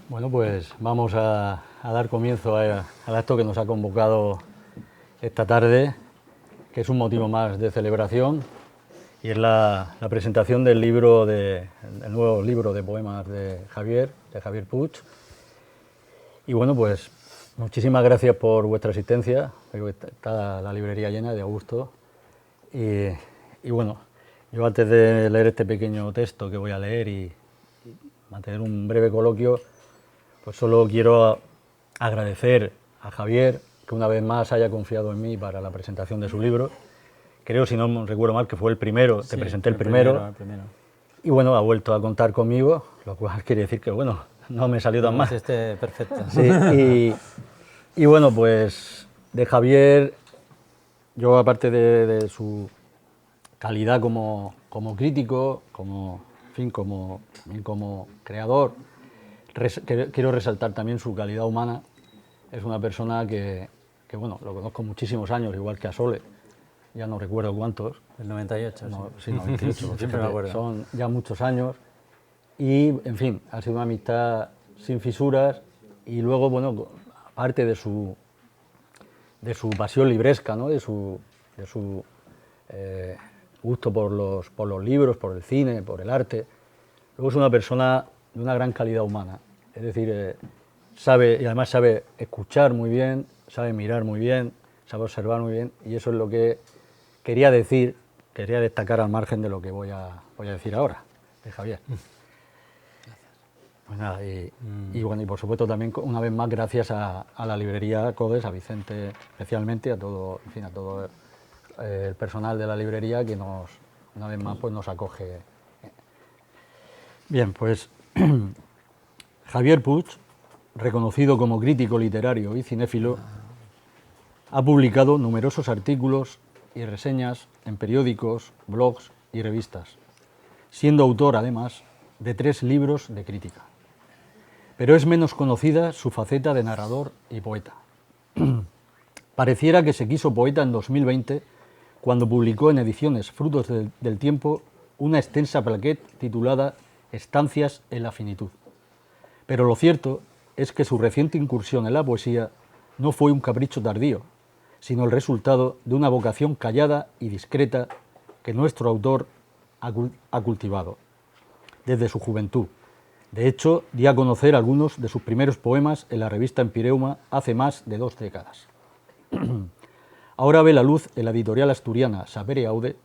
Bueno, pues vamos a dar comienzo al acto que nos ha convocado esta tarde, que es un motivo más de celebración, y es la presentación del libro el nuevo libro de poemas de Javier Puig. Y bueno, pues muchísimas gracias por vuestra asistencia. Creo que está la librería llena, de a gusto. Y bueno, yo antes de leer este pequeño texto que voy a leer y mantener un breve coloquio, pues solo quiero agradecer a Javier que una vez más haya confiado en mí para la presentación de su libro. Creo, si no recuerdo mal, que fue el primero, te presenté el primero. Y bueno, ha vuelto a contar conmigo, lo cual quiere decir que, bueno, no me salió tan mal. Perfecto. Sí, y bueno, pues de Javier, yo aparte de su calidad como crítico, como creador, quiero resaltar también su calidad humana. Es una persona que bueno, lo conozco muchísimos años, igual que a Sole, ya no recuerdo cuántos. El 98, no, sí. 98, siempre me acuerdo. Son ya muchos años y, en fin, ha sido una amistad sin fisuras. Y luego, bueno, aparte de su pasión libresca, ¿no? de su gusto por los libros, por el cine, por el arte, luego es una persona de una gran calidad humana. Es decir, además sabe escuchar muy bien, sabe mirar muy bien, sabe observar muy bien, y eso es lo que quería destacar al margen de lo que voy a decir ahora, de Javier. Pues nada, y bueno, y por supuesto también una vez más gracias a la librería Codes, a Vicente especialmente, a todo el personal de la librería que una vez más pues nos acoge. Bien, pues Javier Puig, reconocido como crítico literario y cinéfilo, ha publicado numerosos artículos y reseñas en periódicos, blogs y revistas, siendo autor además de 3 libros de crítica. Pero es menos conocida su faceta de narrador y poeta. Pareciera que se quiso poeta en 2020, cuando publicó en ediciones Frutos del Tiempo una extensa plaquette titulada Estancias en la finitud. Pero lo cierto es que su reciente incursión en la poesía no fue un capricho tardío, sino el resultado de una vocación callada y discreta que nuestro autor ha cultivado desde su juventud. De hecho, dio a conocer algunos de sus primeros poemas en la revista Empireuma hace más de 2 décadas. Ahora ve la luz en la editorial asturiana Sapere Aude,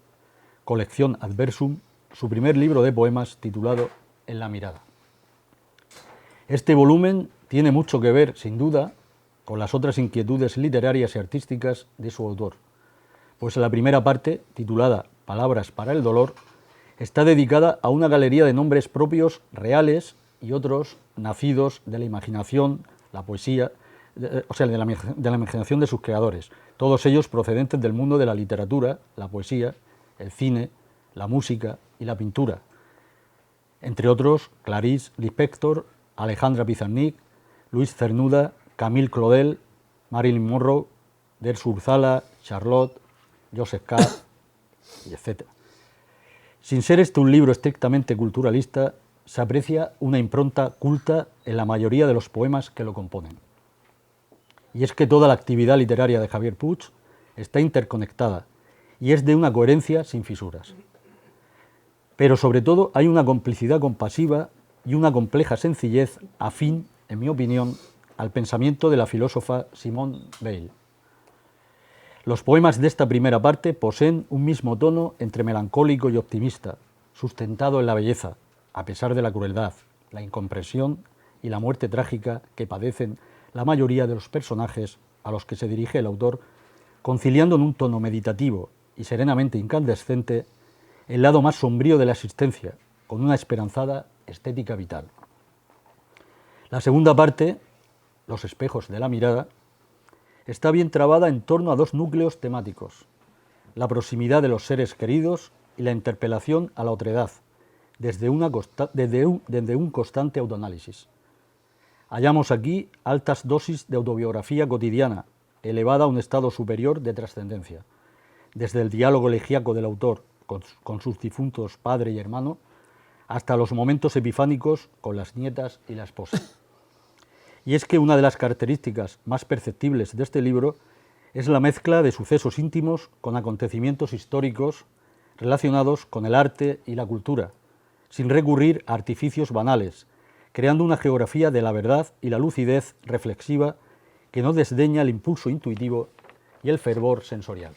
colección Adversum, su primer libro de poemas titulado En la mirada. Este volumen tiene mucho que ver, sin duda, con las otras inquietudes literarias y artísticas de su autor, pues la primera parte, titulada Palabras para el dolor, está dedicada a una galería de nombres propios reales y otros nacidos de la imaginación, la poesía, de la imaginación de sus creadores, todos ellos procedentes del mundo de la literatura, la poesía, el cine, la música y la pintura. Entre otros, Clarice Lispector, Alejandra Pizarnik, Luis Cernuda, Camille Claudel, Marilyn Monroe, Dersu Urzala, Charlotte, Joseph K., etc. Sin ser este un libro estrictamente culturalista, se aprecia una impronta culta en la mayoría de los poemas que lo componen. Y es que toda la actividad literaria de Javier Puig está interconectada y es de una coherencia sin fisuras. Pero sobre todo hay una complicidad compasiva y una compleja sencillez afín, en mi opinión, al pensamiento de la filósofa Simone Weil. Los poemas de esta primera parte poseen un mismo tono entre melancólico y optimista, sustentado en la belleza, a pesar de la crueldad, la incomprensión y la muerte trágica que padecen la mayoría de los personajes a los que se dirige el autor, conciliando en un tono meditativo y serenamente incandescente el lado más sombrío de la existencia, con una esperanzada estética vital. La segunda parte, Los espejos de la mirada, está bien trabada en torno a 2 núcleos temáticos: la proximidad de los seres queridos y la interpelación a la otredad, desde un constante autoanálisis. Hallamos aquí altas dosis de autobiografía cotidiana, elevada a un estado superior de trascendencia, desde el diálogo elegíaco del autor con sus difuntos padre y hermano, hasta los momentos epifánicos con las nietas y la esposa. Y es que una de las características más perceptibles de este libro es la mezcla de sucesos íntimos con acontecimientos históricos relacionados con el arte y la cultura, sin recurrir a artificios banales, creando una geografía de la verdad y la lucidez reflexiva que no desdeña el impulso intuitivo y el fervor sensorial.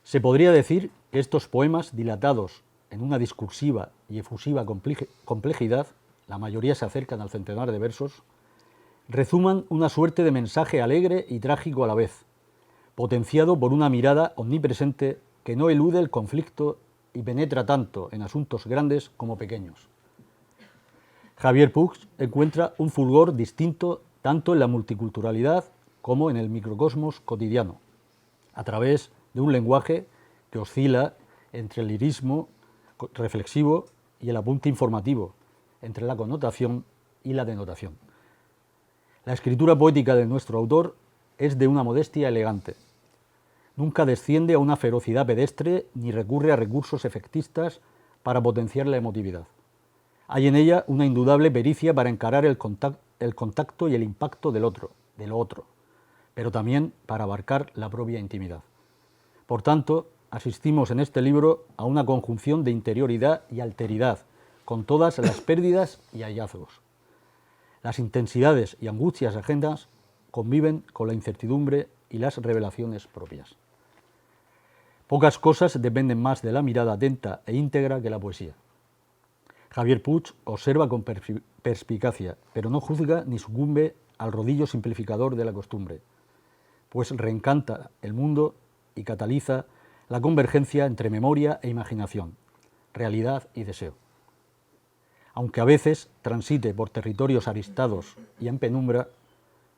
Se podría decir que estos poemas, dilatados en una discursiva y efusiva complejidad, la mayoría se acercan al centenar de versos, rezuman una suerte de mensaje alegre y trágico a la vez, potenciado por una mirada omnipresente que no elude el conflicto y penetra tanto en asuntos grandes como pequeños. Javier Puig encuentra un fulgor distinto tanto en la multiculturalidad como en el microcosmos cotidiano, a través de un lenguaje que oscila entre el lirismo reflexivo y el apunte informativo, entre la connotación y la denotación. La escritura poética de nuestro autor es de una modestia elegante. Nunca desciende a una ferocidad pedestre ni recurre a recursos efectistas para potenciar la emotividad. Hay en ella una indudable pericia para encarar el contacto y el impacto de lo otro, pero también para abarcar la propia intimidad. Por tanto, asistimos en este libro a una conjunción de interioridad y alteridad, con todas las pérdidas y hallazgos. Las intensidades y angustias ajenas conviven con la incertidumbre y las revelaciones propias. Pocas cosas dependen más de la mirada atenta e íntegra que la poesía. Javier Puig observa con perspicacia, pero no juzga ni sucumbe al rodillo simplificador de la costumbre, pues reencanta el mundo y cataliza la convergencia entre memoria e imaginación, realidad y deseo. Aunque a veces transite por territorios aristados y en penumbra,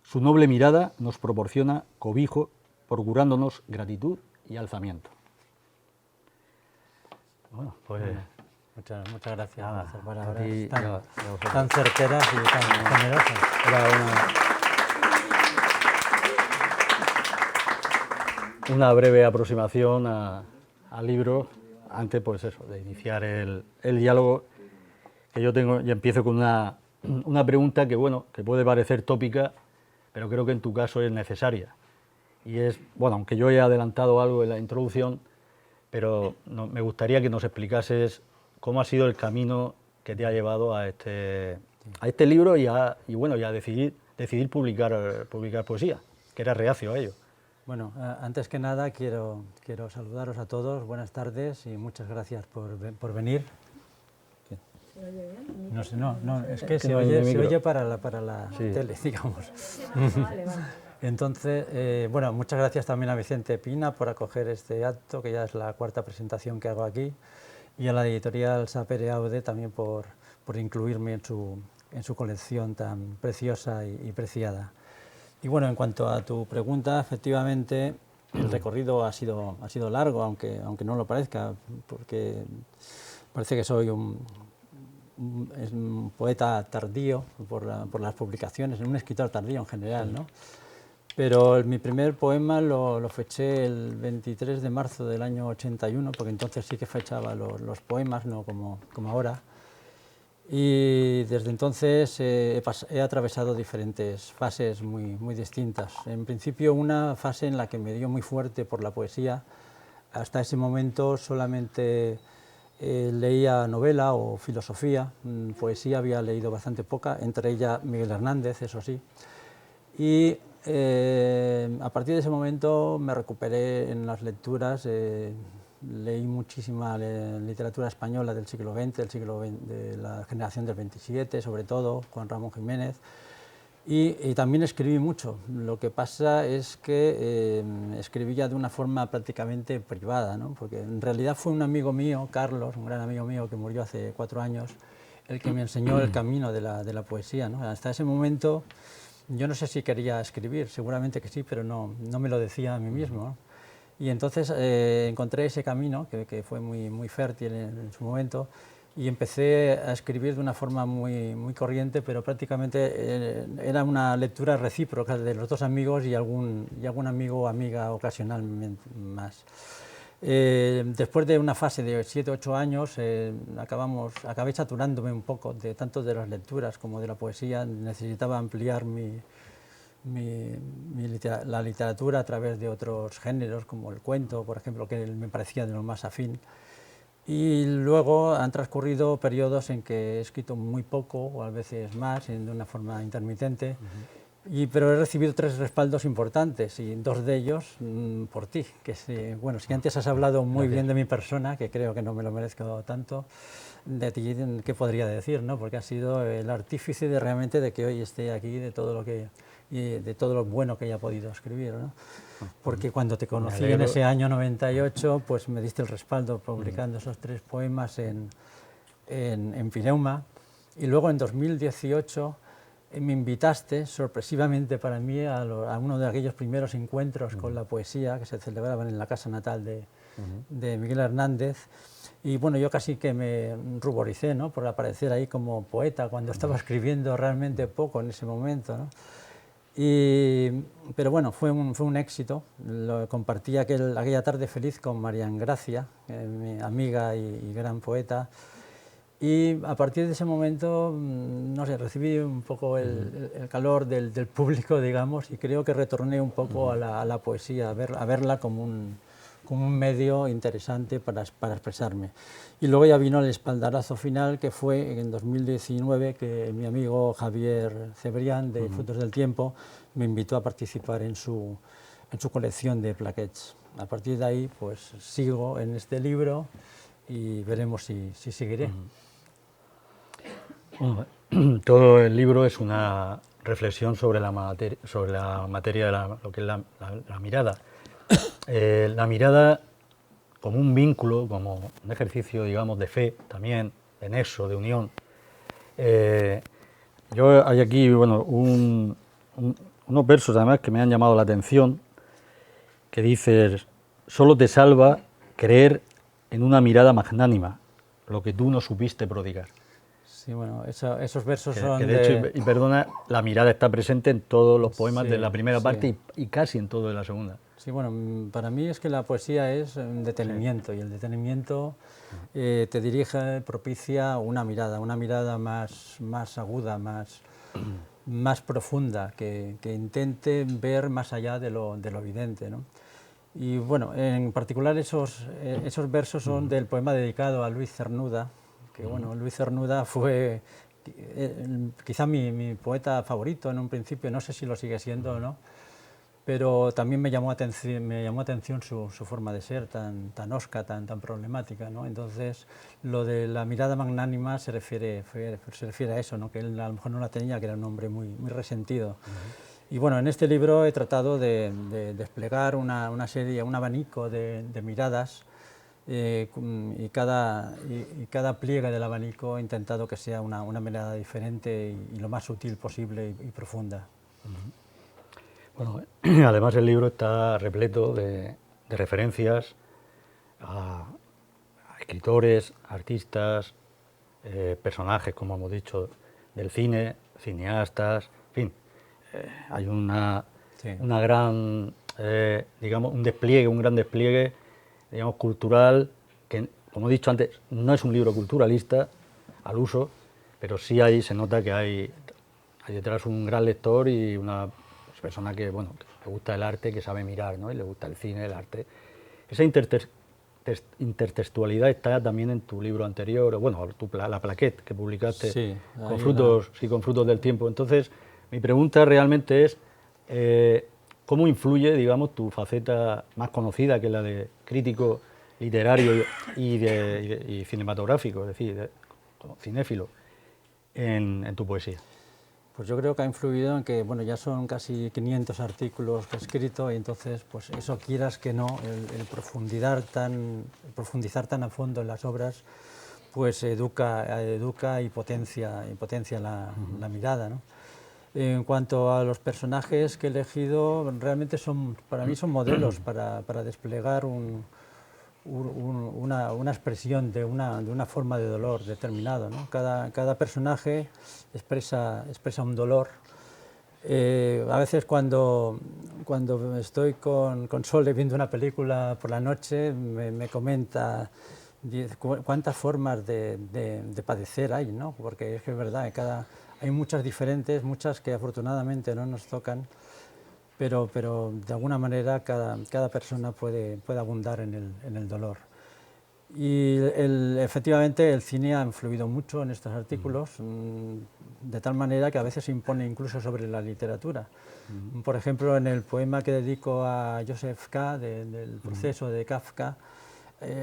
su noble mirada nos proporciona cobijo, procurándonos gratitud y alzamiento. Bueno, pues muchas gracias por palabras ti, tan certeras y tan generosas. Era una breve aproximación al libro, antes pues eso, de iniciar el diálogo que yo tengo, y empiezo con una pregunta que, bueno, que puede parecer tópica, pero creo que en tu caso es necesaria. Y es, bueno, aunque yo he adelantado algo en la introducción, pero me gustaría que nos explicases cómo ha sido el camino que te ha llevado a este libro y a decidir publicar poesía, que eras reacio a ello. Bueno, antes que nada quiero saludaros a todos, buenas tardes y muchas gracias por venir. ¿Se oye bien? No sé, no, es que se no hay oye para la Sí. tele, digamos. Vale. Entonces, bueno, muchas gracias también a Vicente Pina por acoger este acto, que ya es la cuarta presentación que hago aquí, y a la editorial Sapere Aude también por incluirme en su colección tan preciosa y preciada. Y bueno, en cuanto a tu pregunta, efectivamente, el recorrido ha sido largo, aunque no lo parezca, porque parece que soy un poeta tardío por las publicaciones, un escritor tardío en general, ¿no? Pero mi primer poema lo feché el 23 de marzo del año 81, porque entonces sí que fechaba los poemas, no como ahora. Y desde entonces he atravesado diferentes fases muy distintas. En principio, una fase en la que me dio muy fuerte por la poesía. Hasta ese momento solamente leía novela o filosofía. Poesía había leído bastante poca, entre ellas Miguel Hernández, eso sí. Y a partir de ese momento me recuperé en las lecturas. Leí muchísima literatura española del siglo XX, de la generación del 27, sobre todo, Juan Ramón Jiménez, y también escribí mucho. Lo que pasa es que escribía de una forma prácticamente privada, ¿no? Porque en realidad fue un amigo mío, Carlos, un gran amigo mío que murió hace 4 años, el que me enseñó el camino de la poesía, ¿no? Hasta ese momento yo no sé si quería escribir, seguramente que sí, pero no me lo decía a mí mismo, ¿no? Y entonces encontré ese camino, que fue muy fértil en su momento, y empecé a escribir de una forma muy corriente, pero prácticamente era una lectura recíproca de los dos amigos y algún amigo o amiga ocasionalmente más. Después de una fase de 7 o 8 años, acabé saturándome un poco de tanto de las lecturas como de la poesía. Necesitaba ampliar la literatura a través de otros géneros, como el cuento, por ejemplo, que me parecía de lo más afín. Y luego han transcurrido periodos en que he escrito muy poco, o a veces más, de una forma intermitente, pero he recibido 3 respaldos importantes, y 2 de ellos por ti. Bueno, si antes has hablado muy bien de mi persona, que creo que no me lo merezco tanto, de ti, ¿qué podría decir, no? Porque has sido el artífice realmente de que hoy esté aquí, de todo lo bueno que haya podido escribir, ¿no? Porque cuando te conocí en ese año 98, pues me diste el respaldo publicando esos 3 poemas en Fileuma, y luego en 2018 me invitaste, sorpresivamente para mí, a uno de aquellos primeros encuentros con la poesía que se celebraban en la casa natal de Miguel Hernández. Y bueno, yo casi que me ruboricé, ¿no?, por aparecer ahí como poeta cuando estaba escribiendo realmente poco en ese momento, ¿no? Pero bueno, fue un éxito. Lo compartí aquella tarde feliz con Marian Gracia, mi amiga y gran poeta. Y a partir de ese momento, no sé, recibí un poco el calor del público, digamos, y creo que retorné un poco a la poesía, a verla como un medio interesante para expresarme. Y luego ya vino el espaldarazo final, que fue en 2019, que mi amigo Javier Cebrián, de Frutos del Tiempo, me invitó a participar en su colección de plaquets. A partir de ahí, pues sigo en este libro y veremos si seguiré. Bueno, todo el libro es una reflexión sobre la materia de lo que es la mirada. La mirada como un vínculo, como un ejercicio, digamos, de fe, también, de nexo, de unión. Hay aquí, bueno, unos versos además que me han llamado la atención, que dices: solo te salva creer en una mirada magnánima, lo que tú no supiste prodigar. Sí, bueno, esos versos son de hecho, y perdona, la mirada está presente en todos los poemas de la primera sí. parte y casi en todo de la segunda. Sí, bueno, para mí es que la poesía es un detenimiento, y el detenimiento te dirige, propicia una mirada más aguda, más profunda, que intente ver más allá de lo evidente, ¿no? Y bueno, en particular esos versos son del poema dedicado a Luis Cernuda, que bueno, Luis Cernuda fue quizá mi poeta favorito en un principio, no sé si lo sigue siendo o no, pero también me llamó atención su forma de ser tan hosca, tan problemática, ¿no? Entonces, lo de la mirada magnánima se refiere a eso, ¿no?, que él a lo mejor no la tenía, que era un hombre muy resentido. Y bueno, en este libro he tratado de desplegar una serie, un abanico de miradas, y cada pliegue del abanico he intentado que sea una mirada diferente y lo más sutil posible y profunda. Bueno, además el libro está repleto de referencias a escritores, artistas, personajes, como hemos dicho, del cine, cineastas, en fin. Hay una gran, digamos, un gran despliegue, digamos, cultural, que, como he dicho antes, no es un libro culturalista al uso, pero sí se nota que hay detrás un gran lector y una persona que, bueno, que le gusta el arte, que sabe mirar, ¿no?, y le gusta el cine, el arte. Esa intertextualidad está también en tu libro anterior, bueno, la plaquette que publicaste con Frutos del Tiempo. Entonces, mi pregunta realmente es, ¿cómo influye, digamos, tu faceta más conocida, que es la de crítico literario y cinematográfico, es decir, como cinéfilo, en tu poesía? Pues yo creo que ha influido en que, bueno, ya son casi 500 artículos que he escrito, y entonces, pues eso, quieras que no, el profundizar tan a fondo en las obras, pues educa y potencia la mirada, ¿no? En cuanto a los personajes que he elegido, realmente para mí son modelos para desplegar una expresión de una forma de dolor determinado, ¿no? Cada personaje expresa un dolor, A veces cuando estoy con Sole viendo una película por la noche, me comenta cuántas formas de padecer hay, ¿no? Porque es que es verdad, hay muchas diferentes, muchas que afortunadamente no nos tocan, pero de alguna manera cada persona puede abundar en el dolor. Y efectivamente el cine ha influido mucho en estos artículos, de tal manera que a veces se impone incluso sobre la literatura. Por ejemplo, en el poema que dedico a Joseph K. del proceso de Kafka,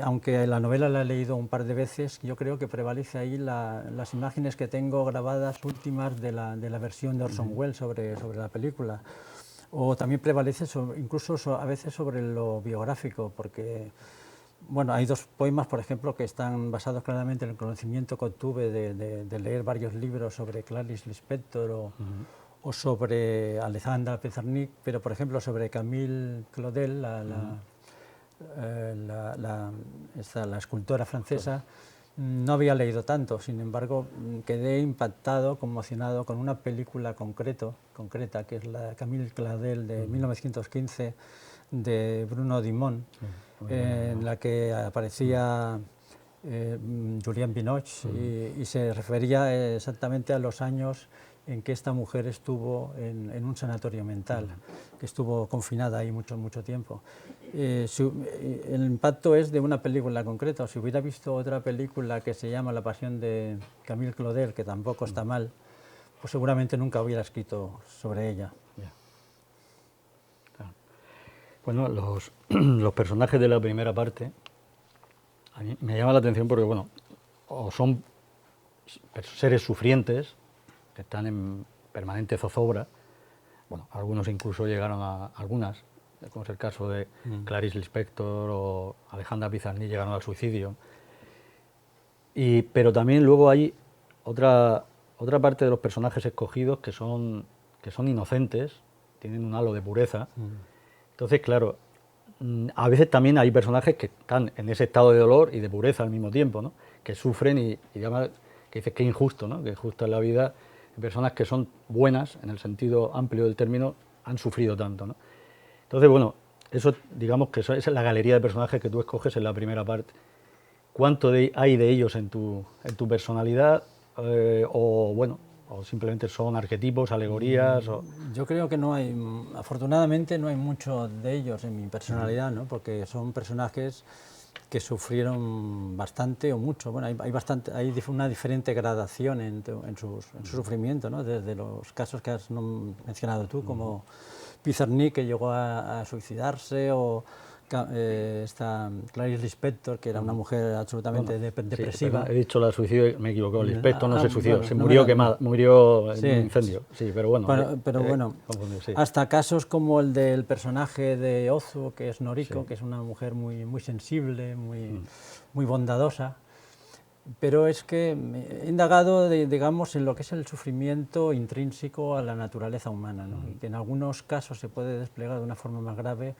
aunque la novela la he leído un par de veces, yo creo que prevalece ahí las imágenes que tengo grabadas últimas de la versión de Orson Welles sobre la película. O también prevalece incluso a veces sobre lo biográfico, porque bueno, hay dos poemas, por ejemplo, que están basados claramente en el conocimiento que obtuve de leer varios libros sobre Clarice Lispector o sobre Alejandra Pizarnik, pero por ejemplo sobre Camille Claudel, la escultora francesa, no había leído tanto. Sin embargo, quedé impactado, conmocionado con una película concreta, que es la Camille Claudel de 1915 de Bruno Dumont, en la que aparecía Juliette Binoche y se refería exactamente a los años en que esta mujer estuvo en un sanatorio mental, que estuvo confinada ahí mucho tiempo. El impacto es de una película concreta. Si hubiera visto otra película que se llama La pasión de Camille Claudel, que tampoco está mal, pues seguramente nunca hubiera escrito sobre ella. Bueno, los personajes de la primera parte a mí me llama la atención porque, bueno, o son seres sufrientes que están en permanente zozobra. Bueno, algunos incluso llegaron algunas, como es el caso de Clarice Lispector o Alejandra Pizarnik, llegaron al suicidio. Pero también luego hay otra parte de los personajes escogidos que son inocentes, tienen un halo de pureza. Entonces, claro, a veces también hay personajes que están en ese estado de dolor y de pureza al mismo tiempo, ¿no? Que sufren y además que dices que es injusto, ¿no? Que es justo en la vida, personas que son buenas, en el sentido amplio del término, han sufrido tanto, ¿no? Entonces, bueno, eso digamos que esa es la galería de personajes que tú escoges en la primera parte. ¿Cuánto hay de ellos en tu personalidad? O simplemente son arquetipos, alegorías. Yo creo que no hay, afortunadamente no hay mucho de ellos en mi personalidad, ¿no? Porque son personajes que sufrieron bastante o mucho. Bueno, hay una diferente gradación en su sufrimiento, ¿no? Desde los casos que has mencionado tú, como Pizarnik, que llegó a suicidarse, o esta Clarice Lispector, que era una mujer absolutamente depresiva. Sí, he dicho la suicidio, me equivoco, Lispector no se suicidó, se murió quemada, murió en un incendio. Sí, pero bueno. Hasta casos como el del personaje de Ozu, que es Noriko, que es una mujer muy sensible, muy bondadosa. Pero es que he indagado, digamos, en lo que es el sufrimiento intrínseco a la naturaleza humana, ¿no? Y que en algunos casos se puede desplegar de una forma más grave,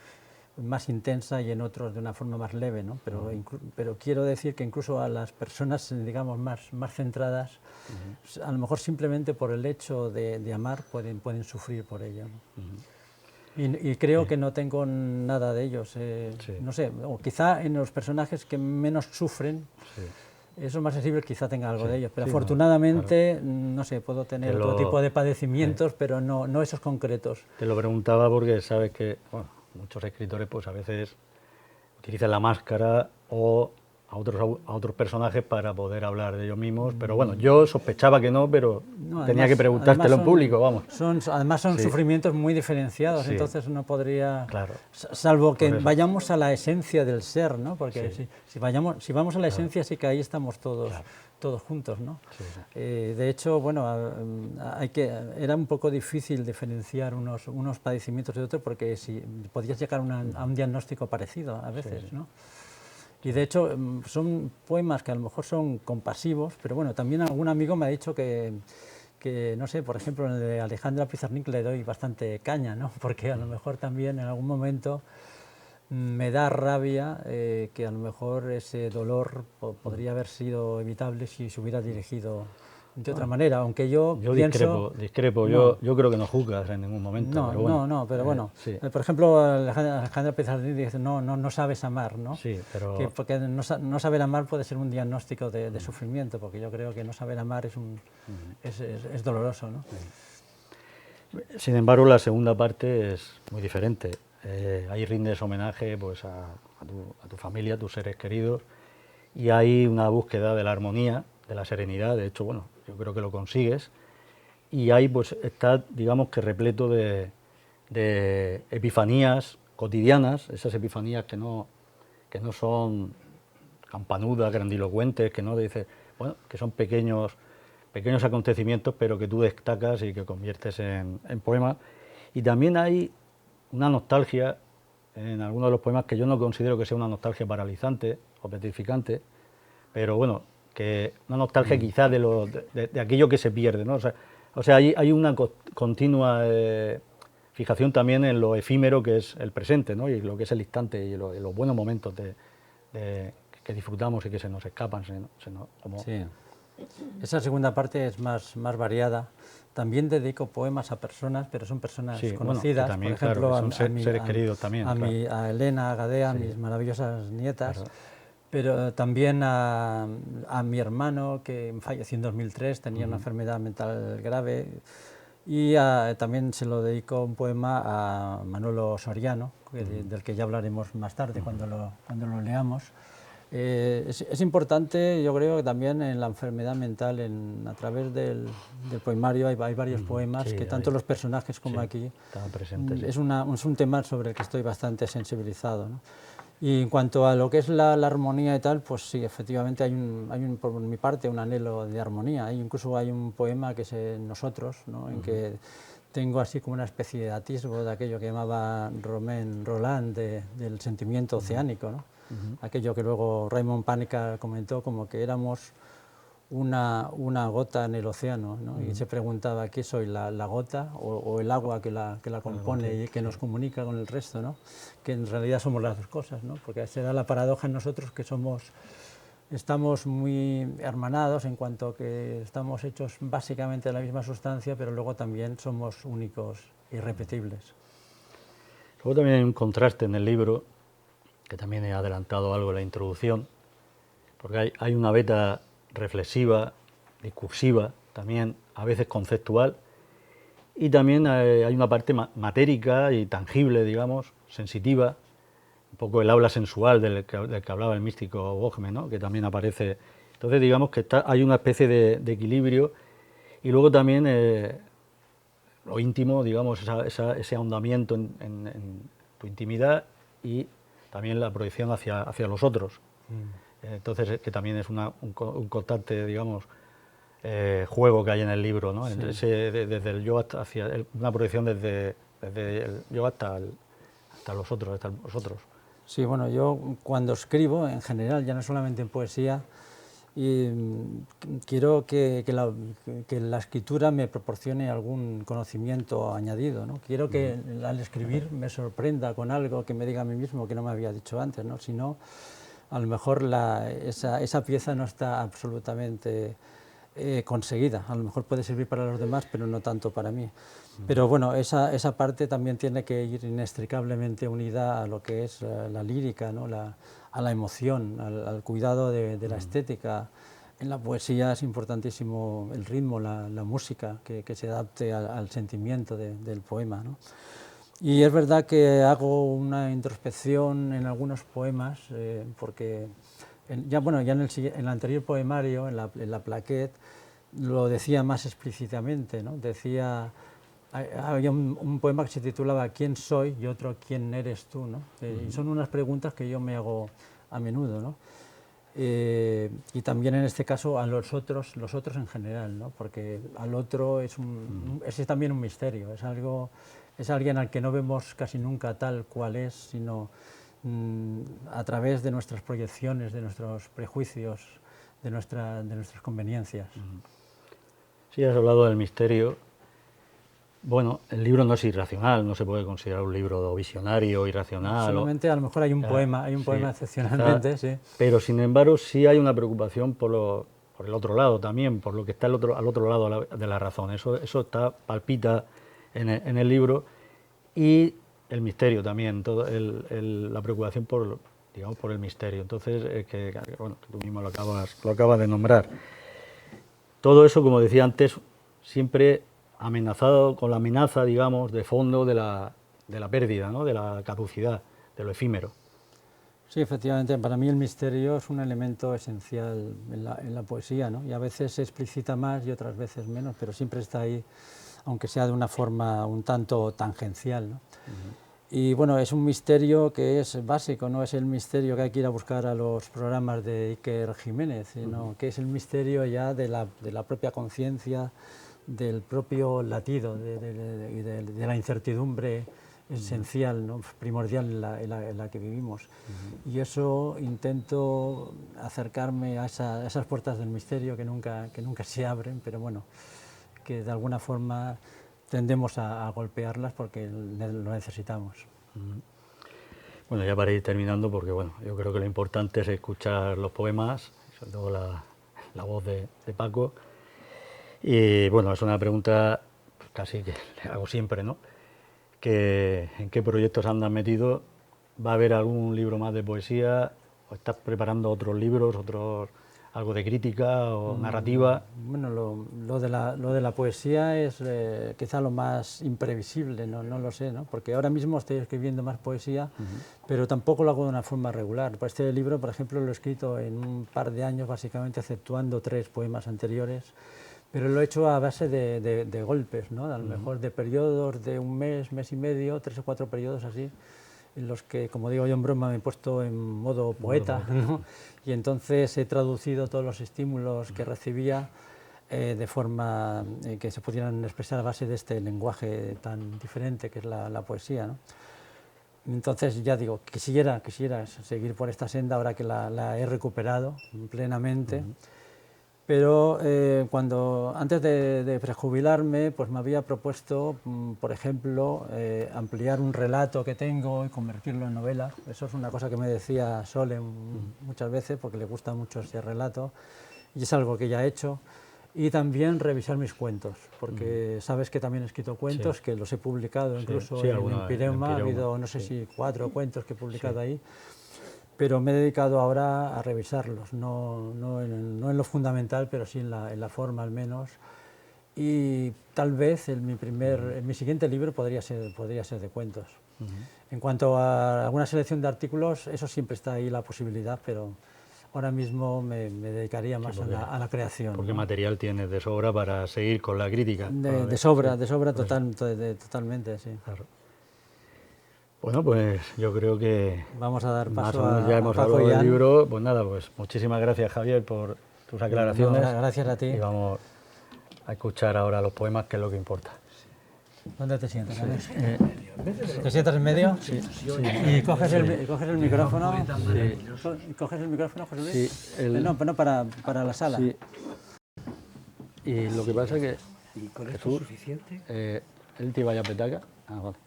más intensa, y en otros de una forma más leve, ¿no? Pero quiero decir que incluso a las personas, digamos, más centradas, a lo mejor simplemente por el hecho de amar pueden sufrir por ello, ¿no? Y creo que no tengo nada de ellos, no sé, o quizá en los personajes que menos sufren, esos más sensibles quizá tenga algo de ellos, pero afortunadamente, no sé, puedo tener otro tipo de padecimientos, pero no esos concretos. Te lo preguntaba porque sabes que, bueno, muchos escritores pues a veces utilizan la máscara o a otros personajes para poder hablar de ellos mismos, pero bueno, yo sospechaba que no, pero tenía que preguntártelo en público, vamos. Además son sufrimientos muy diferedos, entonces uno podría, salvo que vayamos a la esencia del ser, ¿no? Porque si vamos a la esencia, sí que ahí estamos todos juntos, ¿no? De hecho, bueno, era un poco difícil diferenciar unos padecimientos de otros, porque podías llegar a un diagnóstico parecido a veces, ¿no? Y de hecho son poemas que a lo mejor son compasivos, pero bueno, también algún amigo me ha dicho que no sé, por ejemplo, en el de Alejandra Pizarnik le doy bastante caña, ¿no? Porque a lo mejor también en algún momento me da rabia que a lo mejor ese dolor podría haber sido evitable si se hubiera dirigido de otra manera, aunque yo Yo pienso... discrepo. No. Yo creo que no juzgas en ningún momento. No, pero bueno, no, pero bueno, sí. por ejemplo, Alejandra Pizarnik dice, no sabes amar, ¿no? Sí, pero... Porque no saber amar puede ser un diagnóstico de sufrimiento, porque yo creo que no saber amar es doloroso, ¿no? Sin embargo, la segunda parte es muy diferente. Ahí rindes homenaje pues, a tu familia, a tus seres queridos, y hay una búsqueda de la armonía, de la serenidad. De hecho, bueno, yo creo que lo consigues, y ahí pues está, digamos que repleto de epifanías cotidianas, esas epifanías que no son campanudas, grandilocuentes, que no dices, bueno, que son pequeños acontecimientos, pero que tú destacas y que conviertes en poemas. Y también hay una nostalgia en algunos de los poemas que yo no considero que sea una nostalgia paralizante o petrificante, pero bueno, que una nostalgia quizás de aquello que se pierde, ¿no? O sea hay una continua fijación también en lo efímero que es el presente, ¿no? Y lo que es el instante y los buenos momentos que disfrutamos y que se nos escapan. Como... Sí. Esa segunda parte es más variada. También dedico poemas a personas, pero son personas conocidas. Bueno, también, por ejemplo, claro, son seres queridos también. A Elena, a Gadea, sí. mis maravillosas nietas. Claro. Pero también a mi hermano, que falleció en 2003, tenía una enfermedad mental grave. Y también se lo dedico un poema a Manolo Soriano, del que ya hablaremos más tarde cuando lo leamos. Es importante, yo creo que también en la enfermedad mental, a través del poemario hay varios poemas que tanto los personajes como aquí están presentes. Es un tema sobre el que estoy bastante sensibilizado, ¿no? Y en cuanto a lo que es la armonía y tal, pues sí, efectivamente hay por mi parte un anhelo de armonía. Incluso hay un poema que es Nosotros, ¿no? En que tengo así como una especie de atisbo de aquello que llamaba Roland del sentimiento oceánico, ¿no? Aquello que luego Raymond Pánica comentó como que éramos una gota en el océano, ¿no? Y se preguntaba, ¿qué soy, la gota o el agua que la compone y que nos comunica con el resto, ¿no? Que en realidad somos las dos cosas, ¿no? Porque esa era la paradoja en nosotros, que estamos muy hermanados en cuanto que estamos hechos básicamente de la misma sustancia, pero luego también somos únicos, irrepetibles. Luego también hay un contraste en el libro, que también he adelantado algo en la introducción, porque hay una beta reflexiva, discursiva, también a veces conceptual, y también hay una parte matérica y tangible, digamos, sensitiva, un poco el habla sensual del que hablaba el místico Bogme, ¿no? Que también aparece. Entonces, digamos que hay una especie de equilibrio, y luego también lo íntimo, digamos, ese ahondamiento en tu intimidad, y también la proyección hacia los otros. Entonces, que también es un constante, digamos, juego que hay en el libro, ¿no? Sí. Desde el yo una proyección desde el yo hasta los otros. Sí, bueno, yo cuando escribo, en general, ya no solamente en poesía, quiero que la escritura me proporcione algún conocimiento añadido, ¿no? Quiero que al escribir me sorprenda con algo que me diga a mí mismo que no me había dicho antes, ¿no? Si no, a lo mejor esa pieza no está absolutamente conseguida. A lo mejor puede servir para los demás, pero no tanto para mí. Pero bueno, esa parte también tiene que ir inextricablemente unida a lo que es la lírica, ¿no? A la emoción, al cuidado de la estética. En la poesía es importantísimo el ritmo, la música, que se adapte al sentimiento del poema, ¿no? Y es verdad que hago una introspección en algunos poemas, porque ya en el anterior poemario, en la plaquette, lo decía más explícitamente, ¿no? Había un poema que se titulaba ¿Quién soy? Y otro ¿Quién eres tú?, ¿no? Y son unas preguntas que yo me hago a menudo, ¿no? Y también en este caso a los otros en general, ¿no? Porque al otro es también un misterio, es alguien al que no vemos casi nunca tal cual es, sino a través de nuestras proyecciones, de nuestros prejuicios, de nuestras conveniencias. Sí, has hablado del misterio. Bueno, el libro no es irracional, no se puede considerar un libro visionario, irracional. Solamente a lo mejor hay un poema excepcionalmente, sí. Pero sin embargo sí hay una preocupación por por el otro lado también, por lo que está al otro lado de la razón. Eso palpita en el libro, y el misterio también, la preocupación por, digamos, por el misterio. Entonces, que tú mismo lo acabas de nombrar. Todo eso, como decía antes, siempre amenazado con la amenaza, digamos, de fondo de la pérdida, ¿no? De la caducidad, de lo efímero. Sí, efectivamente, para mí el misterio es un elemento esencial en la poesía, ¿no? Y a veces se explicita más y otras veces menos, pero siempre está ahí, aunque sea de una forma un tanto tangencial, ¿no? Y bueno, es un misterio que es básico, no es el misterio que hay que ir a buscar a los programas de Iker Jiménez, sino que es el misterio ya de la propia conciencia, del propio latido, de la incertidumbre esencial, ¿no? Primordial en la que vivimos. Y eso intento acercarme a esas puertas del misterio que nunca se abren, pero bueno, que de alguna forma tendemos a golpearlas porque lo necesitamos. Bueno, ya para ir terminando, porque bueno, yo creo que lo importante es escuchar los poemas, sobre todo la voz de Paco. Y bueno, es una pregunta casi que le hago siempre, ¿no? ¿En qué proyectos andas metido? ¿Va a haber algún libro más de poesía? ¿O estás preparando otros libros, algo de crítica o narrativa? Bueno, lo de la poesía es quizá lo más imprevisible, no lo sé, ¿no? Porque ahora mismo estoy escribiendo más poesía, pero tampoco lo hago de una forma regular. Pues este libro, por ejemplo, lo he escrito en un par de años, básicamente, exceptuando 3 poemas anteriores, pero lo he hecho a base de golpes, ¿no? A lo mejor de periodos de un mes, mes y medio, 3 o 4 periodos así, en los que, como digo yo en broma, me he puesto en modo poeta, ¿no? Y entonces he traducido todos los estímulos que recibía de forma que se pudieran expresar a base de este lenguaje tan diferente que es la poesía, ¿no? Entonces, ya digo, quisiera seguir por esta senda ahora que la he recuperado plenamente. Pero antes de prejubilarme, pues me había propuesto, por ejemplo, ampliar un relato que tengo y convertirlo en novela. Eso es una cosa que me decía Sole muchas veces, porque le gusta mucho ese relato, y es algo que ya he hecho. Y también revisar mis cuentos, porque sabes que también he escrito cuentos, que los he publicado incluso en Pireuma. Ha habido, no sé si 4 cuentos que he publicado ahí. Pero me he dedicado ahora a revisarlos, no en lo fundamental, pero sí en la forma al menos. Y tal vez en mi siguiente libro podría ser de cuentos. En cuanto a alguna selección de artículos, eso siempre está ahí la posibilidad, pero ahora mismo me dedicaría más a la creación. Porque ¿no? material tienes de sobra para seguir con la crítica. De sobra totalmente, sí. Claro. Bueno, pues yo creo que vamos a dar paso ya hemos Paco hablado y del Jan. libro. Pues nada, pues muchísimas gracias, Javier, por tus aclaraciones. No, gracias a ti. Y vamos a escuchar ahora los poemas, que es lo que importa. ¿Dónde te sientas? ¿Te sientas en medio? Sí. ¿Y coges el micrófono? Sí. ¿Coges el micrófono, José Luis? Sí. No, para la sala. Sí. Y lo que pasa es que ¿Y con esto es suficiente? él te iba ya a petaca. Ah, vale.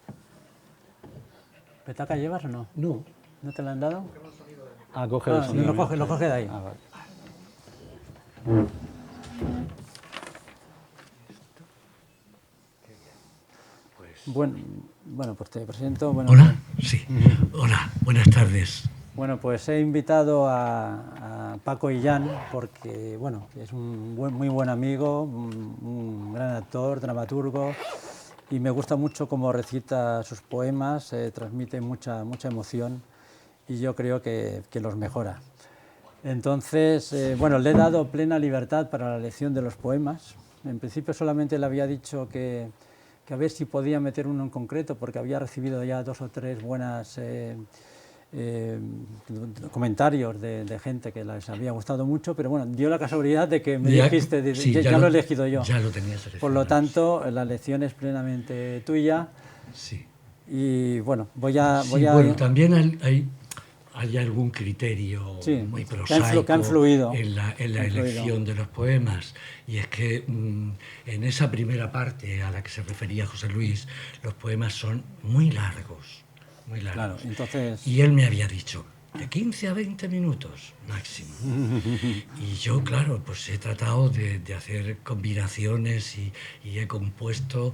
¿Petaca llevas o no? No. ¿No te la han dado? Ah, coge el sonido. Lo coge de ahí. Ah, vale. Bueno, pues te presento. Bueno, Hola, sí. Hola, buenas tardes. Bueno, pues he invitado a Paco y Jan porque, bueno, es un muy buen amigo, un gran actor, dramaturgo, y me gusta mucho cómo recita sus poemas, transmite mucha emoción y yo creo que los mejora. Entonces, bueno, le he dado plena libertad para la elección de los poemas. En principio solamente le había dicho que a ver si podía meter uno en concreto, porque había recibido ya 2 o 3 buenas comentarios de gente que les había gustado mucho, pero bueno, dio la casualidad de que me dijiste, sí, ya lo he elegido yo. Ya lo tenías elegido. Por lo tanto, la elección es plenamente tuya. Sí. Y bueno, bueno, también hay algún criterio muy prosaico que han fluido, en la elección de los poemas, y es que en esa primera parte a la que se refería José Luis, los poemas son muy largos. Claro, entonces... Y él me había dicho, de 15 a 20 minutos máximo. Y yo, claro, pues he tratado de hacer combinaciones y he compuesto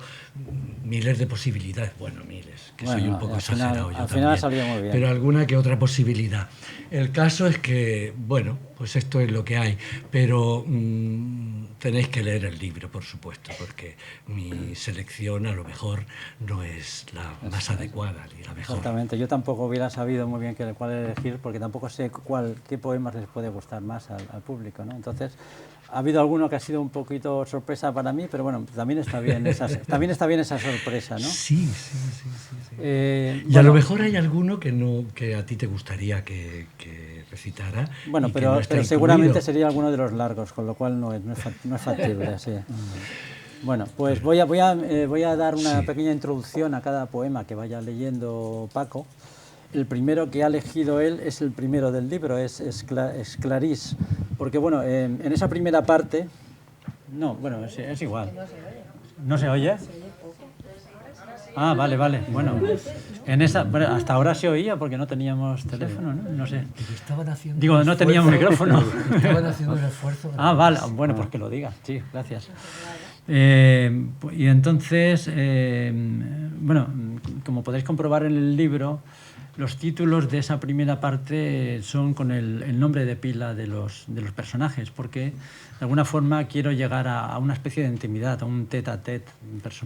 miles de posibilidades. Bueno, miles, que soy un poco exagerado yo al también. final ha salido muy bien. Pero alguna que otra posibilidad. El caso es que, bueno, pues esto es lo que hay. Pero tenéis que leer el libro, por supuesto, porque mi selección a lo mejor no es la más adecuada ni la mejor. Exactamente, yo tampoco hubiera sabido muy bien cuál elegir, porque tampoco sé qué poemas les puede gustar más al público, ¿no? Entonces, ha habido alguno que ha sido un poquito sorpresa para mí, pero bueno, también está bien esa sorpresa, ¿no? Sí. Y bueno, a lo mejor hay alguno que a ti te gustaría que recitara. Bueno, y que pero, no está pero incluido. seguramente sería alguno de los largos, con lo cual no es factible, sí. Bueno, pues voy a dar una Sí. pequeña introducción a cada poema que vaya leyendo Paco. El primero que ha elegido él es el primero del libro, es Clarís, porque bueno, en esa primera parte, no, bueno, es igual. ¿No se oye? Ah, vale, bueno, bueno, hasta ahora se oía porque no teníamos teléfono, ¿no? No sé. Estaban haciendo Digo, no teníamos micrófono. Estaban haciendo un esfuerzo. Ah, vale, bueno, pues que lo diga, sí, gracias. Y entonces, bueno, como podéis comprobar en el libro, los títulos de esa primera parte son con el nombre de pila de los personajes, porque de alguna forma quiero llegar a una especie de intimidad, a un tête-à-tête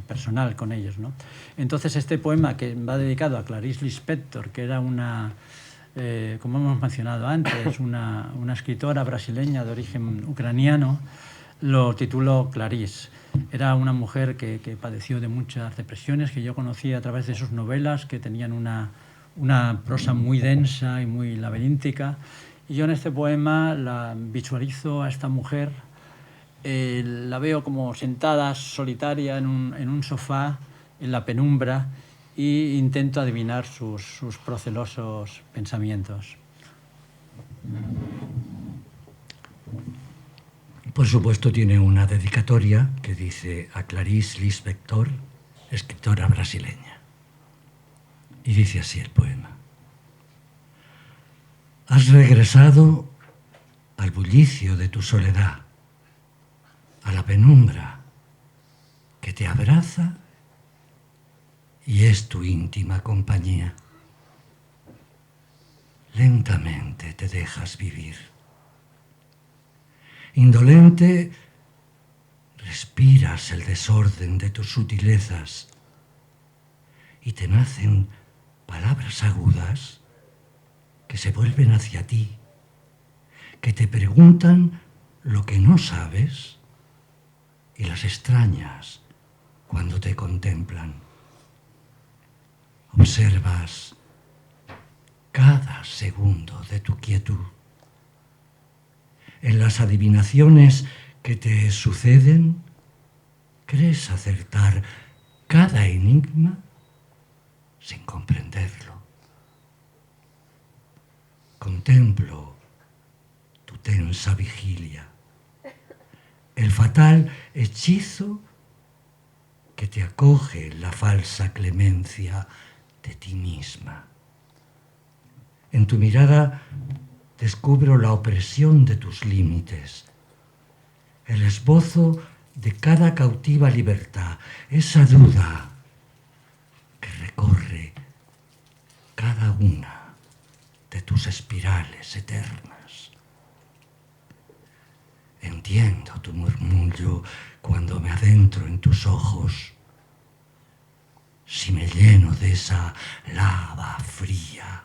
personal con ellos, ¿no? Entonces este poema, que va dedicado a Clarice Lispector, que era una, como hemos mencionado antes, una escritora brasileña de origen ucraniano, lo tituló Clarice. Era una mujer que padeció de muchas depresiones, que yo conocí a través de sus novelas, que tenían una prosa muy densa y muy laberíntica. Y yo en este poema la visualizo a esta mujer, la veo como sentada solitaria en un sofá, en la penumbra, e intento adivinar sus procelosos pensamientos. Por supuesto, tiene una dedicatoria que dice a Clarice Lispector, escritora brasileña. Y dice así el poema. Has regresado al bullicio de tu soledad, a la penumbra que te abraza y es tu íntima compañía. Lentamente te dejas vivir. Indolente, respiras el desorden de tus sutilezas y te nacen palabras agudas que se vuelven hacia ti, que te preguntan lo que no sabes y las extrañas cuando te contemplan. Observas cada segundo de tu quietud. En las adivinaciones que te suceden, crees acertar cada enigma sin comprenderlo. Contemplo tu tensa vigilia, el fatal hechizo que te acoge en la falsa clemencia de ti misma. En tu mirada descubro la opresión de tus límites, el esbozo de cada cautiva libertad, esa duda que recorre cada una de tus espirales eternas. Entiendo tu murmullo cuando me adentro en tus ojos, si me lleno de esa lava fría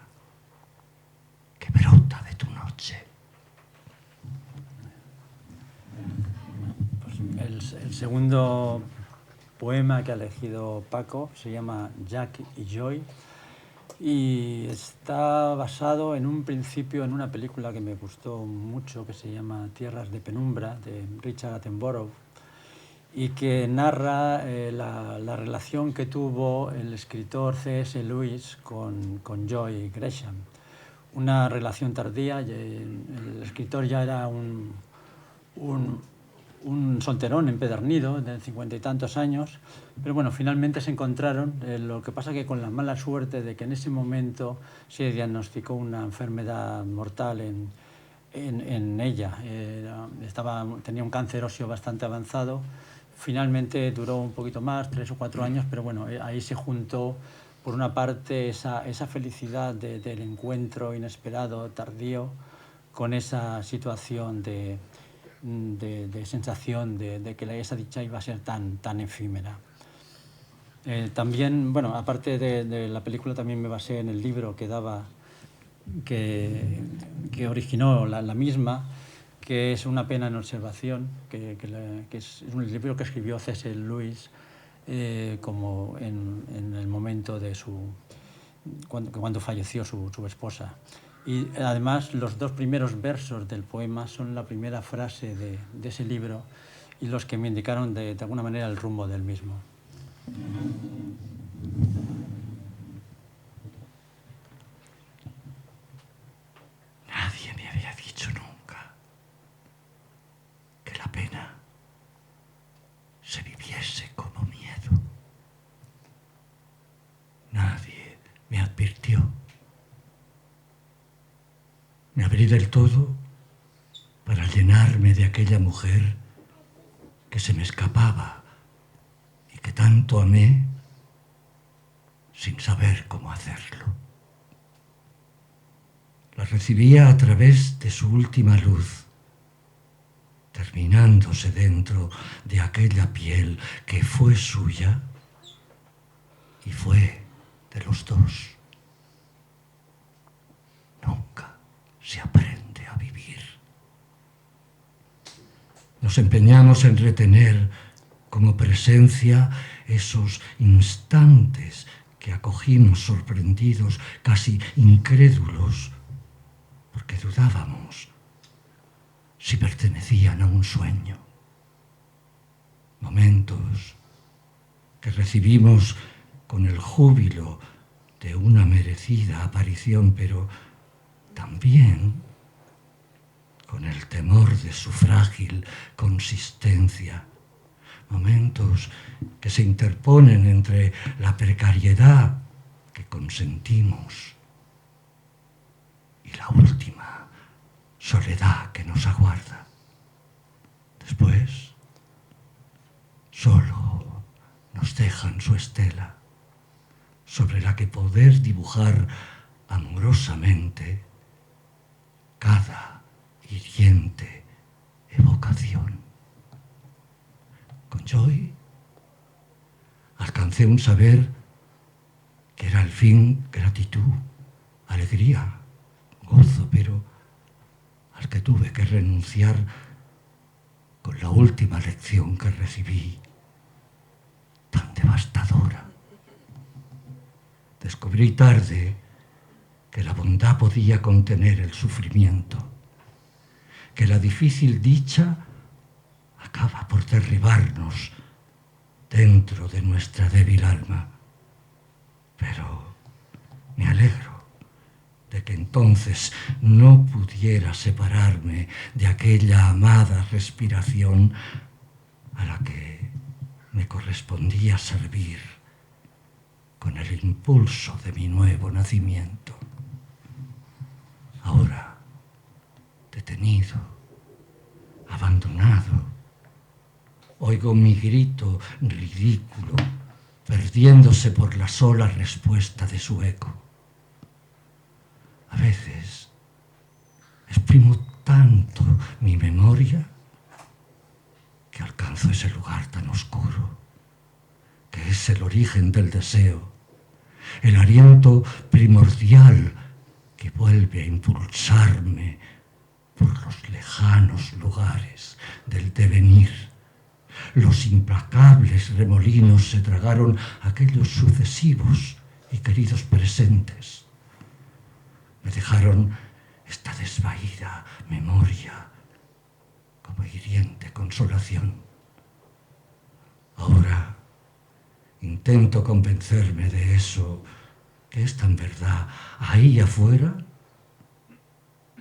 que brota de tu noche. Pues el segundo poema que ha elegido Paco se llama Jack y Joy y está basado en un principio en una película que me gustó mucho que se llama Tierras de Penumbra, de Richard Attenborough, y que narra la relación que tuvo el escritor C.S. Lewis con Joy Gresham. Una relación tardía, el escritor ya era un un solterón empedernido de 50 y tantos años, pero bueno, finalmente se encontraron. Lo que pasa que con la mala suerte de que en ese momento se diagnosticó una enfermedad mortal en ella. Tenía un cáncer óseo bastante avanzado. Finalmente duró un poquito más, 3 o 4 años, pero bueno, ahí se juntó, por una parte, esa felicidad del encuentro inesperado, tardío, con esa situación de sensación de que esa dicha iba a ser tan efímera. También, bueno, aparte de la película, también me basé en el libro que originó la misma, que es Una pena en observación, que es un libro que escribió C.S. Lewis como en el momento de cuando falleció su esposa. Y además los 2 primeros versos del poema son la primera frase de ese libro y los que me indicaron de alguna manera el rumbo del mismo. Nadie me había dicho nunca que la pena se viviese como miedo. Nadie me advirtió. Me abrí del todo para llenarme de aquella mujer que se me escapaba y que tanto amé sin saber cómo hacerlo. La recibía a través de su última luz, terminándose dentro de aquella piel que fue suya y fue de los 2. Nunca se aprende a vivir. Nos empeñamos en retener como presencia esos instantes que acogimos sorprendidos, casi incrédulos, porque dudábamos si pertenecían a un sueño. Momentos que recibimos con el júbilo de una merecida aparición, pero también con el temor de su frágil consistencia. Momentos que se interponen entre la precariedad que consentimos y la última soledad que nos aguarda. Después, solo nos dejan su estela, sobre la que poder dibujar amorosamente cada hiriente evocación. Con Joy alcancé un saber que era al fin gratitud, alegría, gozo, pero al que tuve que renunciar con la última lección que recibí, tan devastadora. Descubrí tarde que la bondad podía contener el sufrimiento, que la difícil dicha acaba por derribarnos dentro de nuestra débil alma. Pero me alegro de que entonces no pudiera separarme de aquella amada respiración a la que me correspondía servir con el impulso de mi nuevo nacimiento. Ahora, detenido, abandonado, oigo mi grito ridículo, perdiéndose por la sola respuesta de su eco. A veces exprimo tanto mi memoria que alcanzo ese lugar tan oscuro, que es el origen del deseo, el aliento primordial que vuelve a impulsarme por los lejanos lugares del devenir. Los implacables remolinos se tragaron aquellos sucesivos y queridos presentes. Me dejaron esta desvaída memoria como hiriente consolación. Ahora intento convencerme de eso que es tan verdad ahí afuera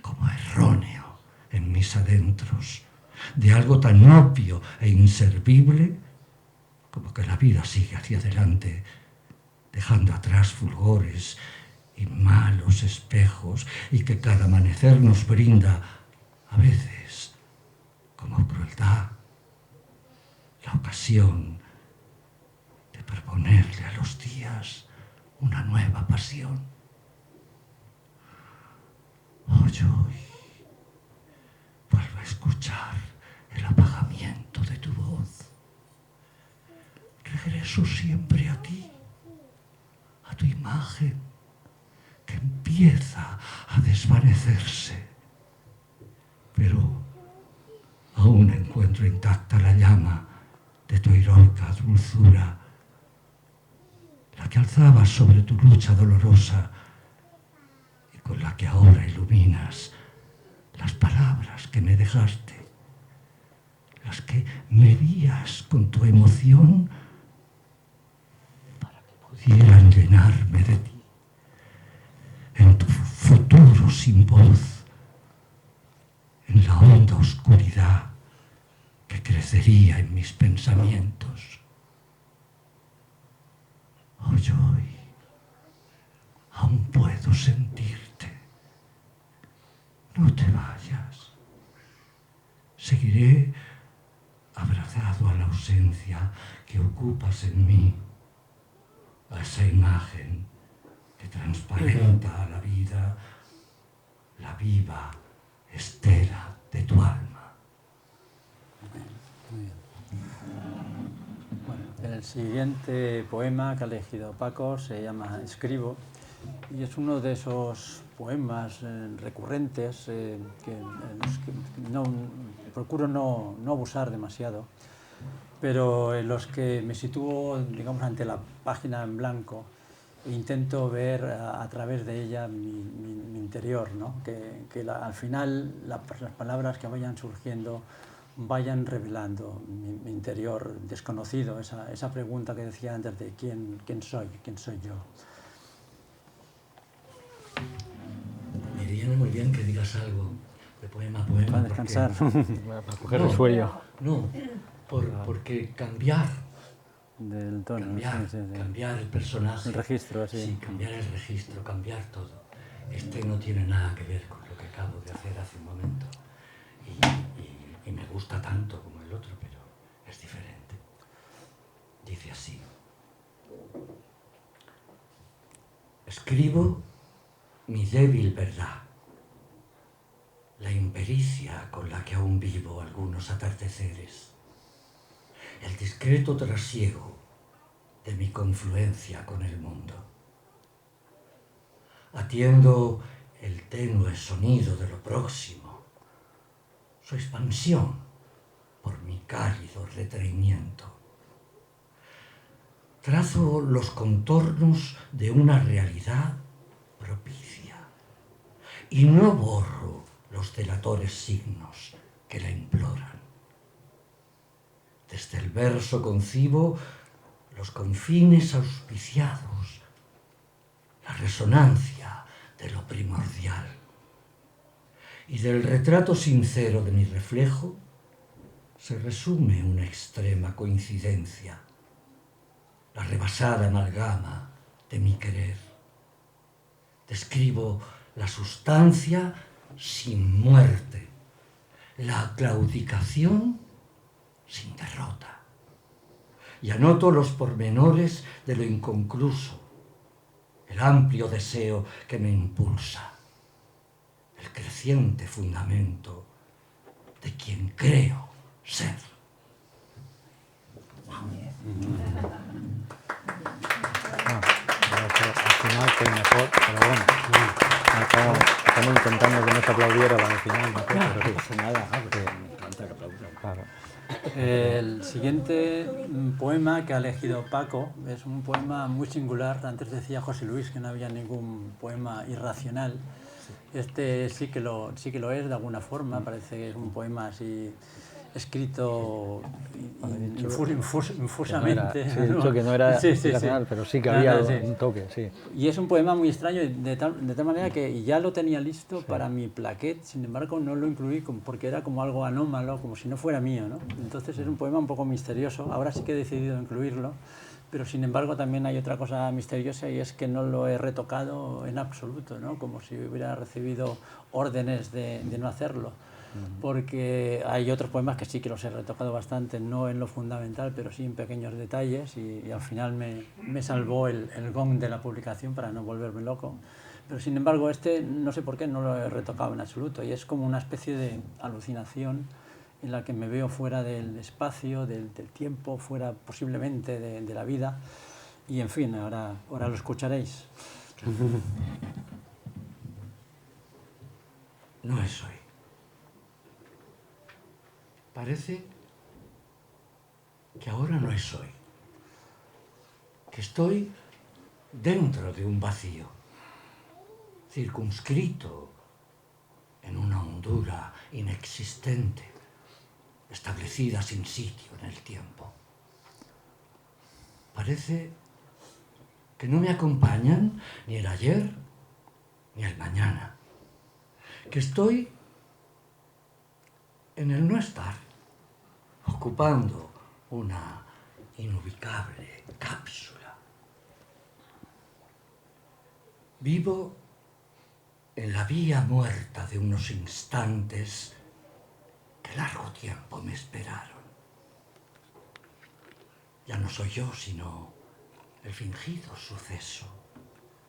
como erróneo en mis adentros. de algo tan obvio e inservible como que la vida sigue hacia adelante, dejando atrás fulgores y malos espejos, y que cada amanecer nos brinda, a veces, como crueldad, la ocasión de proponerle a los días una nueva pasión. Hoy vuelvo a escuchar el apagamiento de tu voz. Regreso siempre a ti, a tu imagen, que empieza a desvanecerse. Pero aún encuentro intacta la llama de tu heroica dulzura, la que alzabas sobre tu lucha dolorosa y con la que ahora iluminas las palabras que me dejaste, las que medías con tu emoción para que pudieran llenarme de ti en tu futuro sin voz, en la honda oscuridad que crecería en mis pensamientos. Hoy aún puedo sentirte. No te vayas. Seguiré abrazado a la ausencia que ocupas en mí, a esa imagen que transparenta a la vida, la viva estela de tu alma. Muy bien. Bueno, el siguiente poema que ha elegido Paco se llama Escribo, y es uno de esos poemas recurrentes en los que procuro no abusar demasiado, pero en los que me sitúo, digamos, ante la página en blanco e intento ver a través de ella mi interior, ¿no? Que al final las palabras que vayan surgiendo vayan revelando mi interior desconocido, esa pregunta que decía antes de quién soy yo. Me viene muy bien que digas algo de poema a poema. Para descansar. Para coger el sueño. No, porque cambiar Del tono. Cambiar, Sí. cambiar el personaje. El registro, así. Sí, cambiar el registro, cambiar todo. Este no tiene nada que ver con lo que acabo de hacer hace un momento. Y me gusta tanto como el otro, pero es diferente. Dice así. Escribo mi débil verdad, la impericia con la que aún vivo algunos atardeceres, el discreto trasiego de mi confluencia con el mundo. Atiendo el tenue sonido de lo próximo, su expansión por mi cálido retraimiento. Trazo los contornos de una realidad propicia y no borro los delatores signos que la imploran. Desde el verso concibo los confines auspiciados, la resonancia de lo primordial. Y del retrato sincero de mi reflejo se resume una extrema coincidencia, la rebasada amalgama de mi querer. Describo la sustancia sin muerte, la claudicación sin derrota. Y anoto los pormenores de lo inconcluso, el amplio deseo que me impulsa, el creciente fundamento de quien creo ser. Al final fue mejor, pero bueno, estamos intentando que no se aplaudiera al final, no pasa nada, porque me encanta que aplaudan. Claro. El siguiente poema que ha elegido Paco es un poema muy singular. Antes decía José Luis que no había ningún poema irracional. Este sí que lo es de alguna forma, parece que es un poema así escrito Que infusamente. sí, he dicho que no era Sí, sí, sí. racional, pero sí que No, había no, sí. un toque, sí. Y es un poema muy extraño, de tal manera que ya lo tenía listo para mi plaquet, sin embargo no lo incluí porque era como algo anómalo, como si no fuera mío, ¿no? Entonces es un poema un poco misterioso, ahora sí que he decidido incluirlo, pero sin embargo también hay otra cosa misteriosa y es que no lo he retocado en absoluto, ¿no? Como si hubiera recibido órdenes de no hacerlo. Porque hay otros poemas que sí que los he retocado bastante, no en lo fundamental, pero sí en pequeños detalles y al final me salvó el gong de la publicación para no volverme loco. Pero sin embargo este no sé por qué no lo he retocado en absoluto y es como una especie de alucinación en la que me veo fuera del espacio, del tiempo, fuera posiblemente de la vida y en fin, ahora lo escucharéis. No es hoy. Parece que ahora no es hoy, que estoy dentro de un vacío, circunscrito en una hondura inexistente, establecida sin sitio en el tiempo. Parece que no me acompañan ni el ayer ni el mañana, que estoy en el no estar, ocupando una inubicable cápsula. Vivo en la vía muerta de unos instantes que largo tiempo me esperaron. Ya no soy yo, sino el fingido suceso,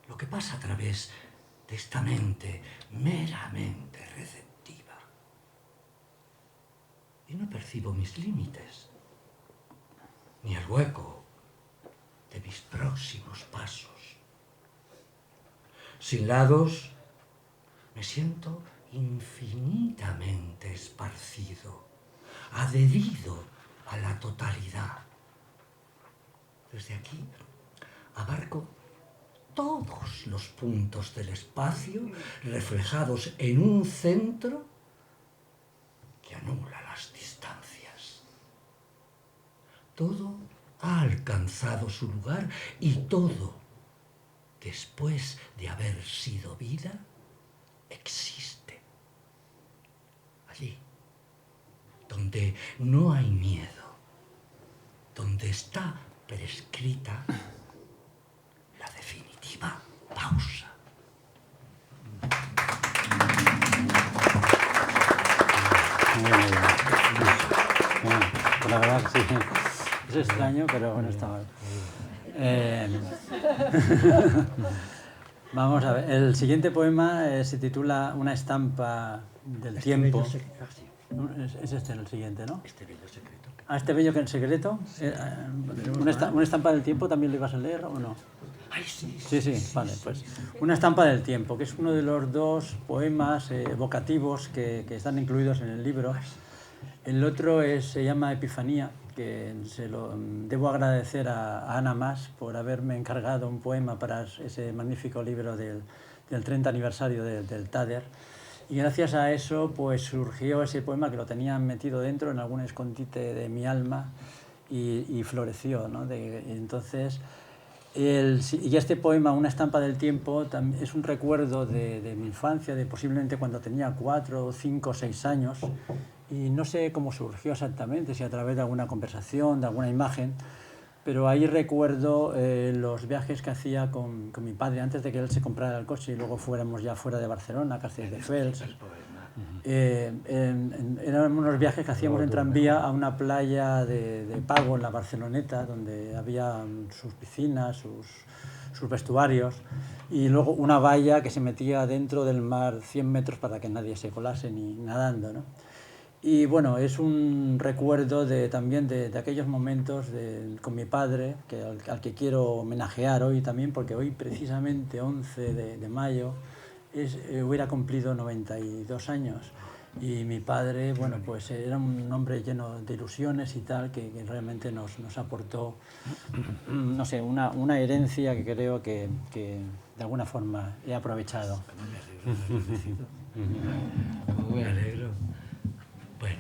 lo que pasa a través de esta mente meramente receptiva. Y no percibo mis límites, ni el hueco de mis próximos pasos. Sin lados, me siento infinitamente esparcido, adherido a la totalidad. Desde aquí abarco todos los puntos del espacio reflejados en un centro que anula las distancias. Todo ha alcanzado su lugar y todo, después de haber sido vida, existe. Allí, donde no hay miedo, donde está prescrita la definitiva pausa. Pues la verdad que sí, es extraño, pero bueno, está mal. Vamos a ver, el siguiente poema se titula Una estampa del tiempo. Es este el siguiente, ¿no? Este bello secreto. Este bello secreto. ¿Una estampa del tiempo también lo ibas a leer o no? Ay, sí, Sí, vale, pues Una estampa del tiempo, que es uno de los dos poemas evocativos que están incluidos en el libro. El otro se llama Epifanía, que se lo debo agradecer a Ana Mas por haberme encargado un poema para ese magnífico libro del 30 aniversario del TADER. Y gracias a eso pues surgió ese poema que lo tenía metido dentro en algún escondite de mi alma y floreció, ¿no? Entonces, y este poema, Una estampa del tiempo, es un recuerdo de mi infancia, de posiblemente cuando tenía 4, 5, 6 años, y no sé cómo surgió exactamente, si a través de alguna conversación, de alguna imagen, pero ahí recuerdo los viajes que hacía con mi padre antes de que él se comprara el coche y luego fuéramos ya fuera de Barcelona, Castelldefels. Eran unos viajes que hacíamos en tranvía a una playa de pago en la Barceloneta, donde había sus piscinas, sus vestuarios, y luego una valla que se metía dentro del mar 100 metros para que nadie se colase ni nadando, ¿no? Y bueno, es un recuerdo también de aquellos momentos con mi padre, al que quiero homenajear hoy también, porque hoy precisamente 11 de mayo hubiera cumplido 92 años. Y mi padre, bueno, pues era un hombre lleno de ilusiones y tal, que realmente nos aportó, no sé, una herencia que creo que de alguna forma he aprovechado. Me alegro. Bueno,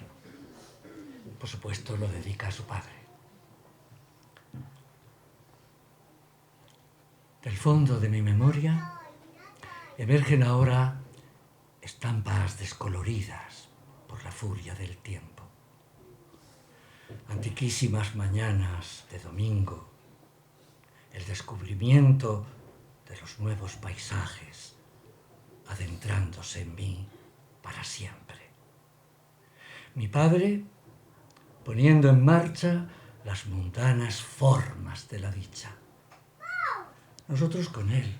por supuesto, lo dedica a su padre. Del fondo de mi memoria emergen ahora estampas descoloridas por la furia del tiempo. Antiquísimas mañanas de domingo, el descubrimiento de los nuevos paisajes adentrándose en mí para siempre. Mi padre poniendo en marcha las mundanas formas de la dicha. Nosotros con él,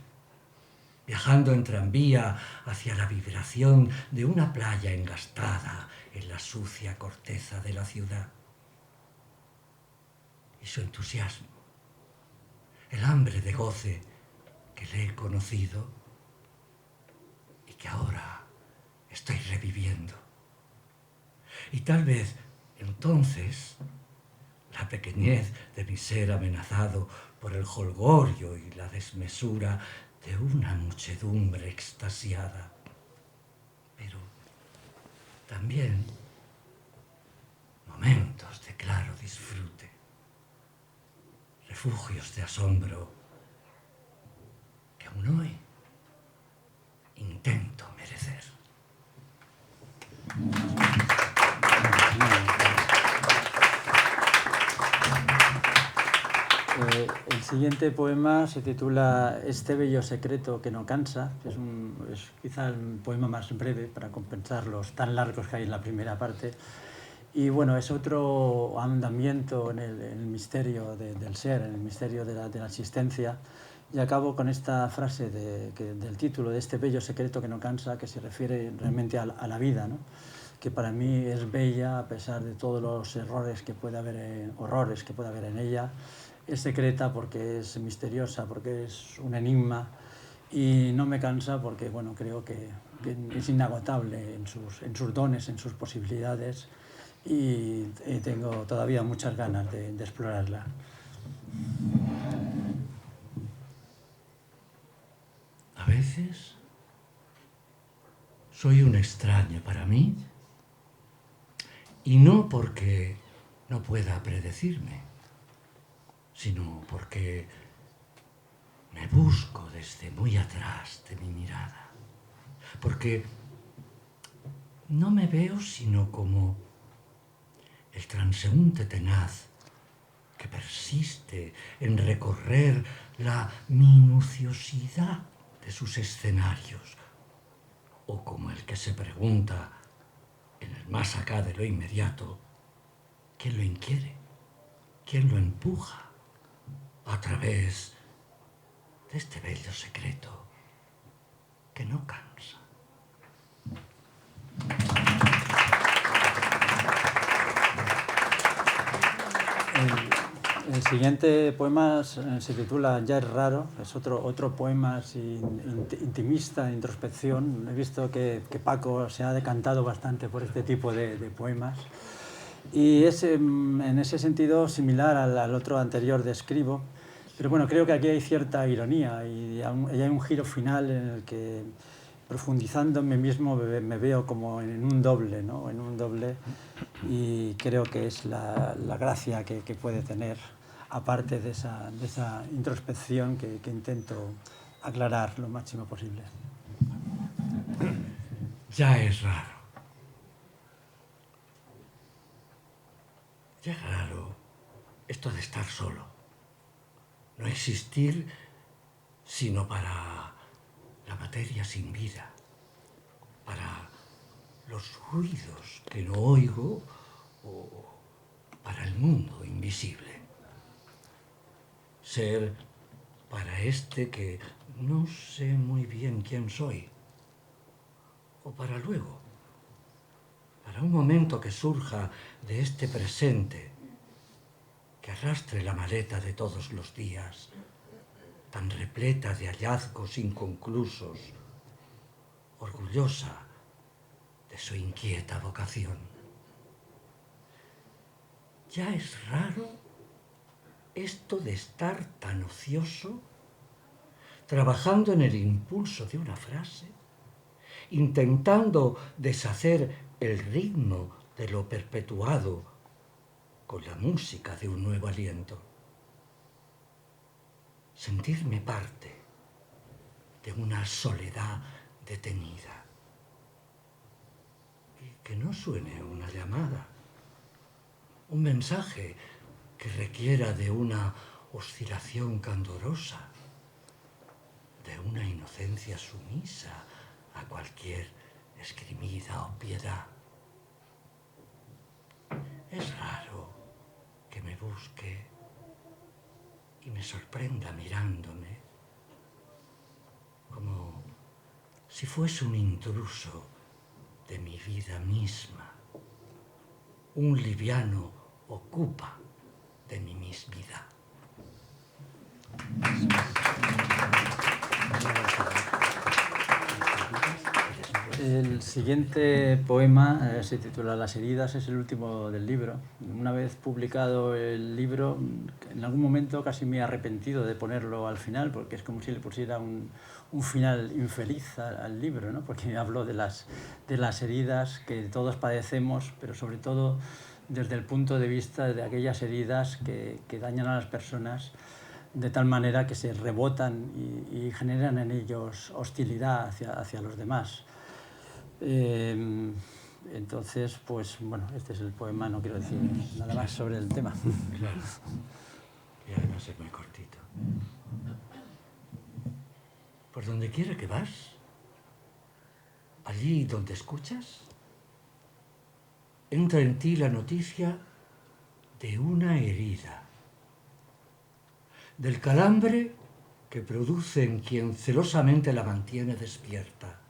viajando en tranvía hacia la vibración de una playa engastada en la sucia corteza de la ciudad. Y su entusiasmo, el hambre de goce que le he conocido y que ahora estoy reviviendo. Y tal vez entonces la pequeñez de mi ser amenazado por el jolgorio y la desmesura de una muchedumbre extasiada. Pero también momentos de claro disfrute, refugios de asombro que aún hoy intento merecer. El siguiente poema se titula Este bello secreto que no cansa. Es quizá el poema más breve para compensar los tan largos que hay en la primera parte. Y bueno, es otro ahondamiento en el misterio del ser, en el misterio de la existencia. Y acabo con esta frase del título de Este bello secreto que no cansa, que se refiere realmente a la vida, ¿no? Que para mí es bella a pesar de todos los horrores que puede haber en ella. Es secreta porque es misteriosa, porque es un enigma, y no me cansa porque bueno, creo que es inagotable en sus dones, en sus posibilidades, y tengo todavía muchas ganas de explorarla. A veces soy un extraño para mí, y no porque no pueda predecirme, sino porque me busco desde muy atrás de mi mirada, porque no me veo sino como el transeúnte tenaz que persiste en recorrer la minuciosidad de sus escenarios, o como el que se pregunta en el más acá de lo inmediato, ¿quién lo inquiere? ¿Quién lo empuja a través de este bello secreto que no cansa? El siguiente poema se titula Ya es raro, es otro poema así, intimista, introspección. He visto que Paco se ha decantado bastante por este tipo de poemas. Y es en ese sentido similar al otro anterior de Escribo, pero bueno, creo que aquí hay cierta ironía y hay un giro final en el que, profundizando en mí mismo, me veo como en un doble, ¿no? En un doble, y creo que es la gracia que puede tener, aparte de esa introspección que intento aclarar lo máximo posible. Ya es raro. Ya es raro esto de estar solo. No existir sino para la materia sin vida, para los ruidos que no oigo o para el mundo invisible. Ser para este que no sé muy bien quién soy, o para luego, para un momento que surja de este presente, que arrastre la maleta de todos los días, tan repleta de hallazgos inconclusos, orgullosa de su inquieta vocación. Ya es raro esto de estar tan ocioso, trabajando en el impulso de una frase, intentando deshacer el ritmo de lo perpetuado con la música de un nuevo aliento. Sentirme parte de una soledad detenida. Y que no suene una llamada, un mensaje que requiera de una oscilación candorosa, de una inocencia sumisa a cualquier esgrimida obviedad. Es raro que me busque y me sorprenda mirándome, como si fuese un intruso de mi vida misma, un liviano ocupa de mi mismidad. El siguiente poema se titula Las heridas, es el último del libro. Una vez publicado el libro, en algún momento casi me he arrepentido de ponerlo al final, porque es como si le pusiera un final infeliz al libro, ¿no? Porque hablo de las heridas que todos padecemos, pero sobre todo desde el punto de vista de aquellas heridas que dañan a las personas de tal manera que se rebotan y generan en ellos hostilidad hacia los demás. Entonces, pues bueno, este es el poema, no quiero decir nada más sobre el tema. Claro. Y además es muy cortito. Por donde quiera que vas, allí donde escuchas, entra en ti la noticia de una herida, del calambre que produce en quien celosamente la mantiene despierta,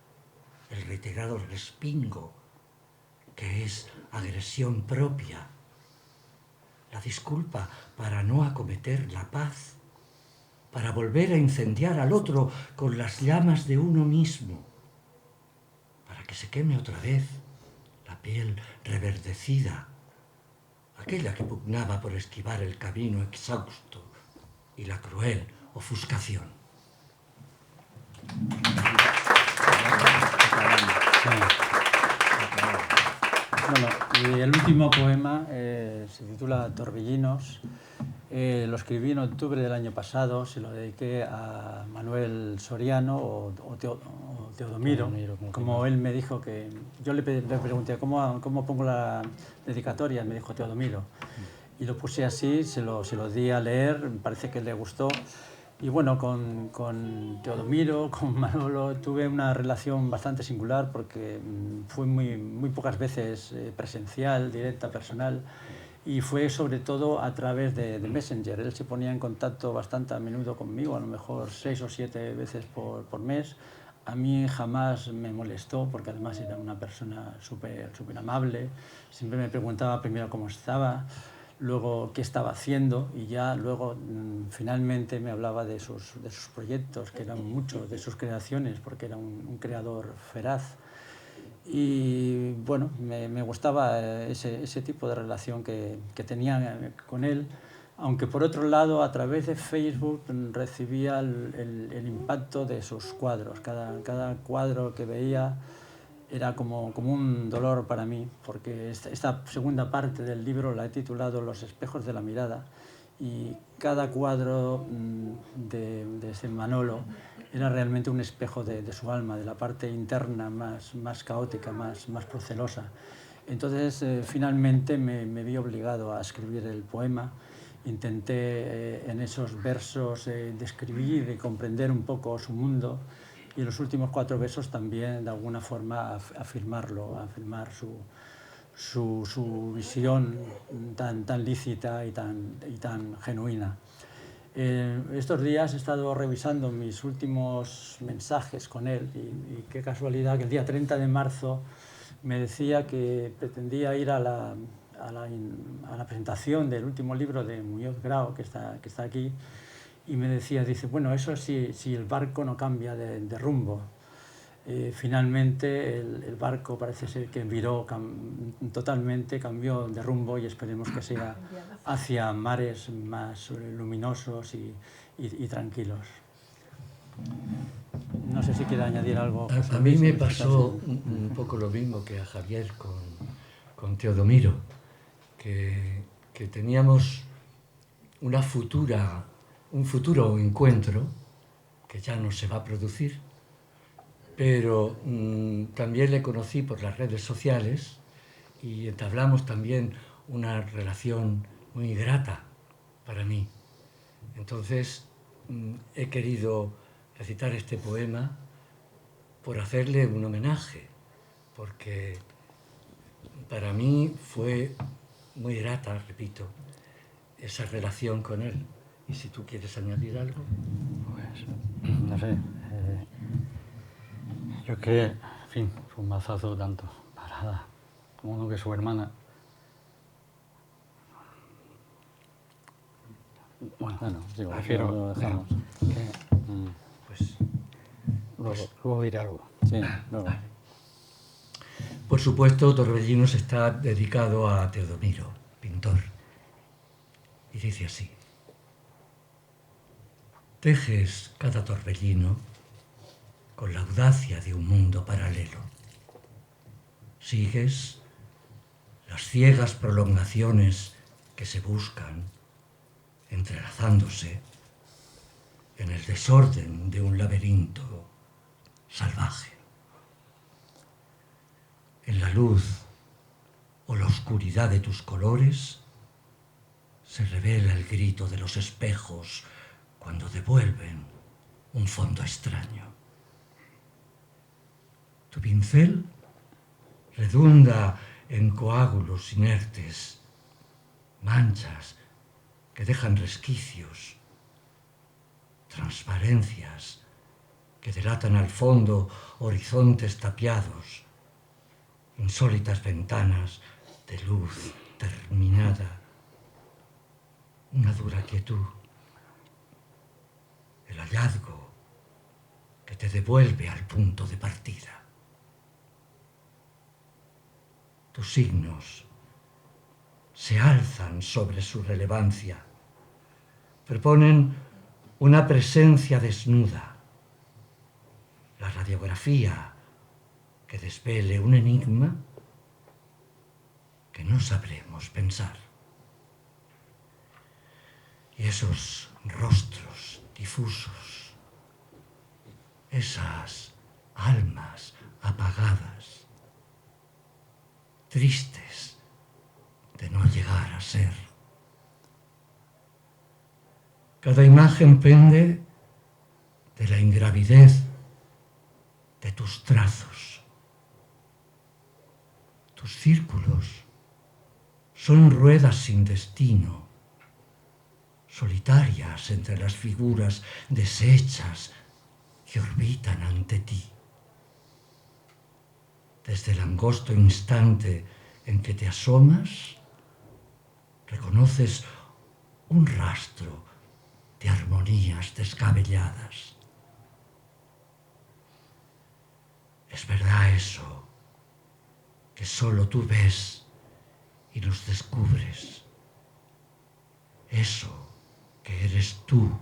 el reiterado respingo, que es agresión propia, la disculpa para no acometer la paz, para volver a incendiar al otro con las llamas de uno mismo, para que se queme otra vez la piel reverdecida, aquella que pugnaba por esquivar el camino exhausto y la cruel ofuscación. Bueno, y el último poema se titula Torbellinos. Lo escribí en octubre del año pasado, se lo dediqué a Manuel Soriano o Teodomiro, como él me dijo que... Yo le pregunté cómo pongo la dedicatoria, me dijo Teodomiro. Y lo puse así, se lo di a leer, me parece que le gustó. Y bueno, con Teodomiro, con Manolo, tuve una relación bastante singular porque fue muy pocas veces presencial, directa, personal, y fue sobre todo a través de Messenger. Él se ponía en contacto bastante a menudo conmigo, a lo mejor 6 o 7 veces por mes. A mí jamás me molestó porque además era una persona súper amable, siempre me preguntaba primero cómo estaba, luego qué estaba haciendo y ya luego finalmente me hablaba de sus proyectos, que eran muchos, de sus creaciones, porque era un creador feraz. Y bueno, me gustaba ese tipo de relación que tenía con él, aunque por otro lado a través de Facebook recibía el impacto de sus cuadros. Cada cuadro que veía era como un dolor para mí, porque esta segunda parte del libro la he titulado Los espejos de la mirada, y cada cuadro de ese Manolo era realmente un espejo de su alma, de la parte interna más caótica, más procelosa. Entonces, finalmente me vi obligado a escribir el poema. Intenté en esos versos describir y comprender un poco su mundo, y en los últimos 4 versos también, de alguna forma, afirmarlo, afirmar su visión tan lícita y tan genuina. Estos días he estado revisando mis últimos mensajes con él y qué casualidad que el día 30 de marzo me decía que pretendía ir a la presentación del último libro de Muñoz Grau, que está aquí, y me decía, dice, bueno, eso si el barco no cambia de rumbo. Finalmente el barco parece ser que viró totalmente, cambió de rumbo, y esperemos que sea hacia mares más luminosos y tranquilos. No sé si quiere añadir algo. A mí me pasó un poco lo mismo que a Javier con Teodomiro, que que teníamos un futuro encuentro, que ya no se va a producir, pero también le conocí por las redes sociales y entablamos también una relación muy grata para mí. Entonces he querido recitar este poema por hacerle un homenaje, porque para mí fue muy grata, repito, esa relación con él. Y si tú quieres añadir algo. Pues, no sé. Yo es que, en fin, fue un mazazo tanto para Ada como uno que su hermana. Bueno, digo, prefiero lo dejamos. Pues, luego diré algo. Sí, luego. por supuesto, Torbellinos está dedicado a Teodomiro, pintor. Y dice así: tejes cada torbellino con la audacia de un mundo paralelo. Sigues las ciegas prolongaciones que se buscan, entrelazándose en el desorden de un laberinto salvaje. En la luz o la oscuridad de tus colores se revela el grito de los espejos cuando devuelven un fondo extraño. Tu pincel redunda en coágulos inertes, manchas que dejan resquicios, transparencias que delatan al fondo horizontes tapiados, insólitas ventanas de luz terminada, una dura quietud, el hallazgo que te devuelve al punto de partida. Tus signos se alzan sobre su relevancia, proponen una presencia desnuda, la radiografía que desvele un enigma que no sabremos pensar. Y esos rostros difusos, esas almas apagadas, tristes de no llegar a ser. Cada imagen pende de la ingravidez de tus trazos. Tus círculos son ruedas sin destino, solitarias entre las figuras deshechas que orbitan ante ti. Desde el angosto instante en que te asomas, reconoces un rastro de armonías descabelladas. Es verdad eso, que solo tú ves y los descubres. Eso que eres tú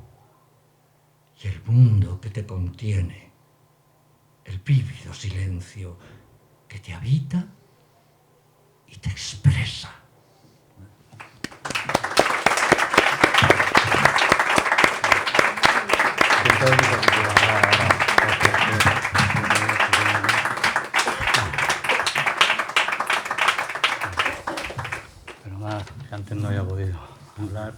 y el mundo que te contiene, el vívido silencio que te habita y te expresa. Pero más, que antes no había podido hablar.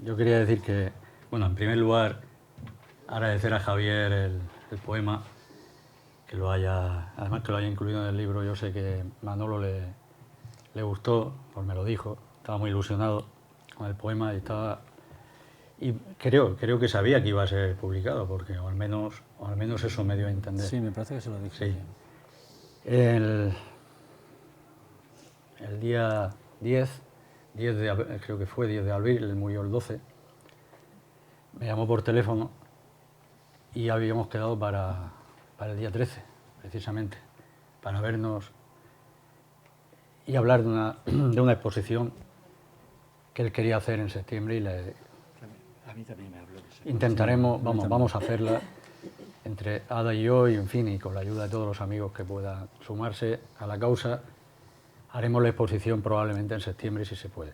Yo quería decir que, bueno, en primer lugar, agradecer a Javier el poema, que lo haya, además que lo haya incluido en el libro. Yo sé que Manolo le gustó, pues me lo dijo, estaba muy ilusionado con el poema y creo que sabía que iba a ser publicado, porque o al menos eso me dio a entender. Sí, me parece que se lo dije. Sí. El día 10 de abril, creo que fue 10 de abril, él murió el 12, me llamó por teléfono y habíamos quedado para el día 13, precisamente, para vernos y hablar de una exposición que él quería hacer en septiembre y A mí también me habló de eso. intentaremos, vamos a hacerla entre Ada y yo y, en fin, y con la ayuda de todos los amigos que puedan sumarse a la causa, Haremos la exposición probablemente en septiembre si se puede,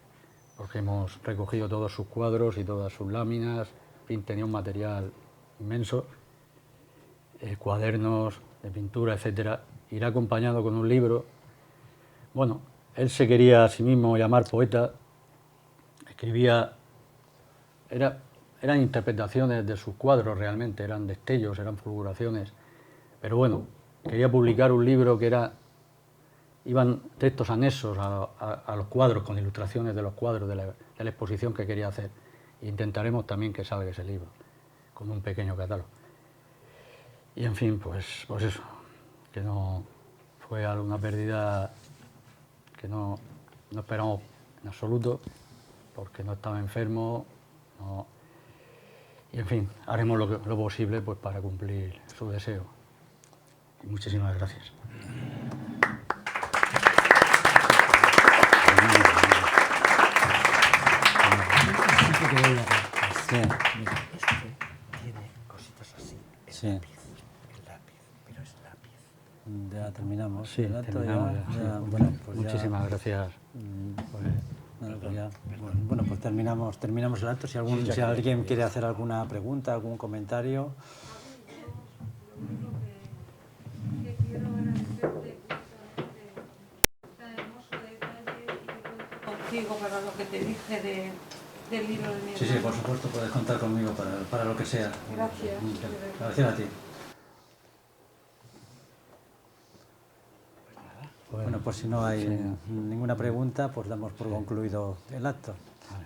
porque hemos recogido todos sus cuadros y todas sus láminas, en fin, tenía un material inmenso, cuadernos de pintura, etcétera. Irá acompañado con un libro. Bueno, él se quería a sí mismo llamar poeta, escribía, eran interpretaciones de sus cuadros realmente, eran destellos, eran fulguraciones, pero bueno, quería publicar un libro que iban textos anexos a los cuadros, con ilustraciones de los cuadros de la exposición que quería hacer. E intentaremos también que salga ese libro, con un pequeño catálogo. Y en fin, pues eso, que no fue una pérdida que no esperamos en absoluto, porque no estaba enfermo, y en fin, haremos lo posible pues, para cumplir su deseo. Y muchísimas gracias. Sí. Tiene cositas así. Sí. El lápiz, pero es lápiz. Ya terminamos. Sí, el acto, terminamos ya. ya. Bueno, pues ya- Muchísimas gracias. Bueno, pues terminamos el acto. Si alguien quiere hacer alguna pregunta, algún comentario. Que quiero agradecerte tan hermoso detalle y que cuento contigo para lo que te dije del libro de mi Sí, hermano. por supuesto, puedes contar conmigo para lo que sea. Gracias. Gracias a ti. Bueno, pues si no hay ninguna pregunta, pues damos por concluido el acto.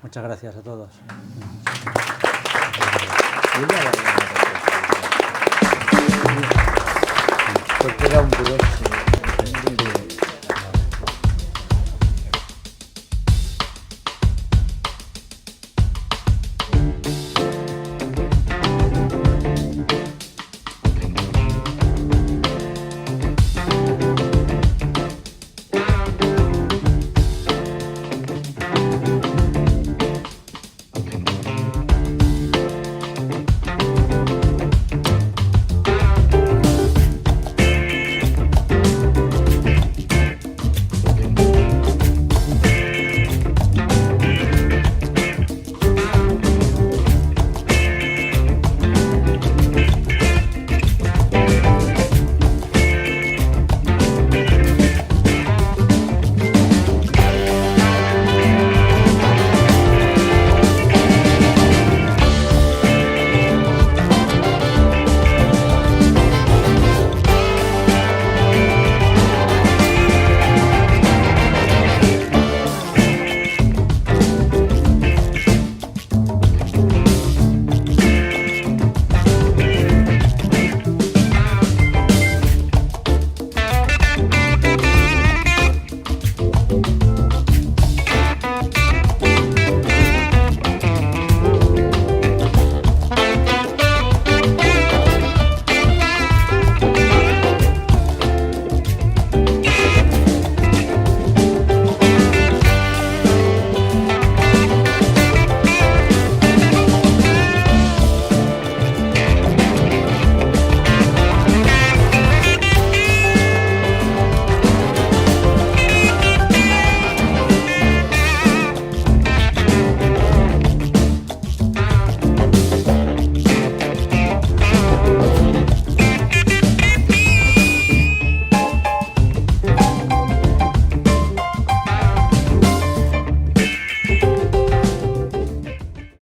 Muchas gracias a todos. Porque era un grueso.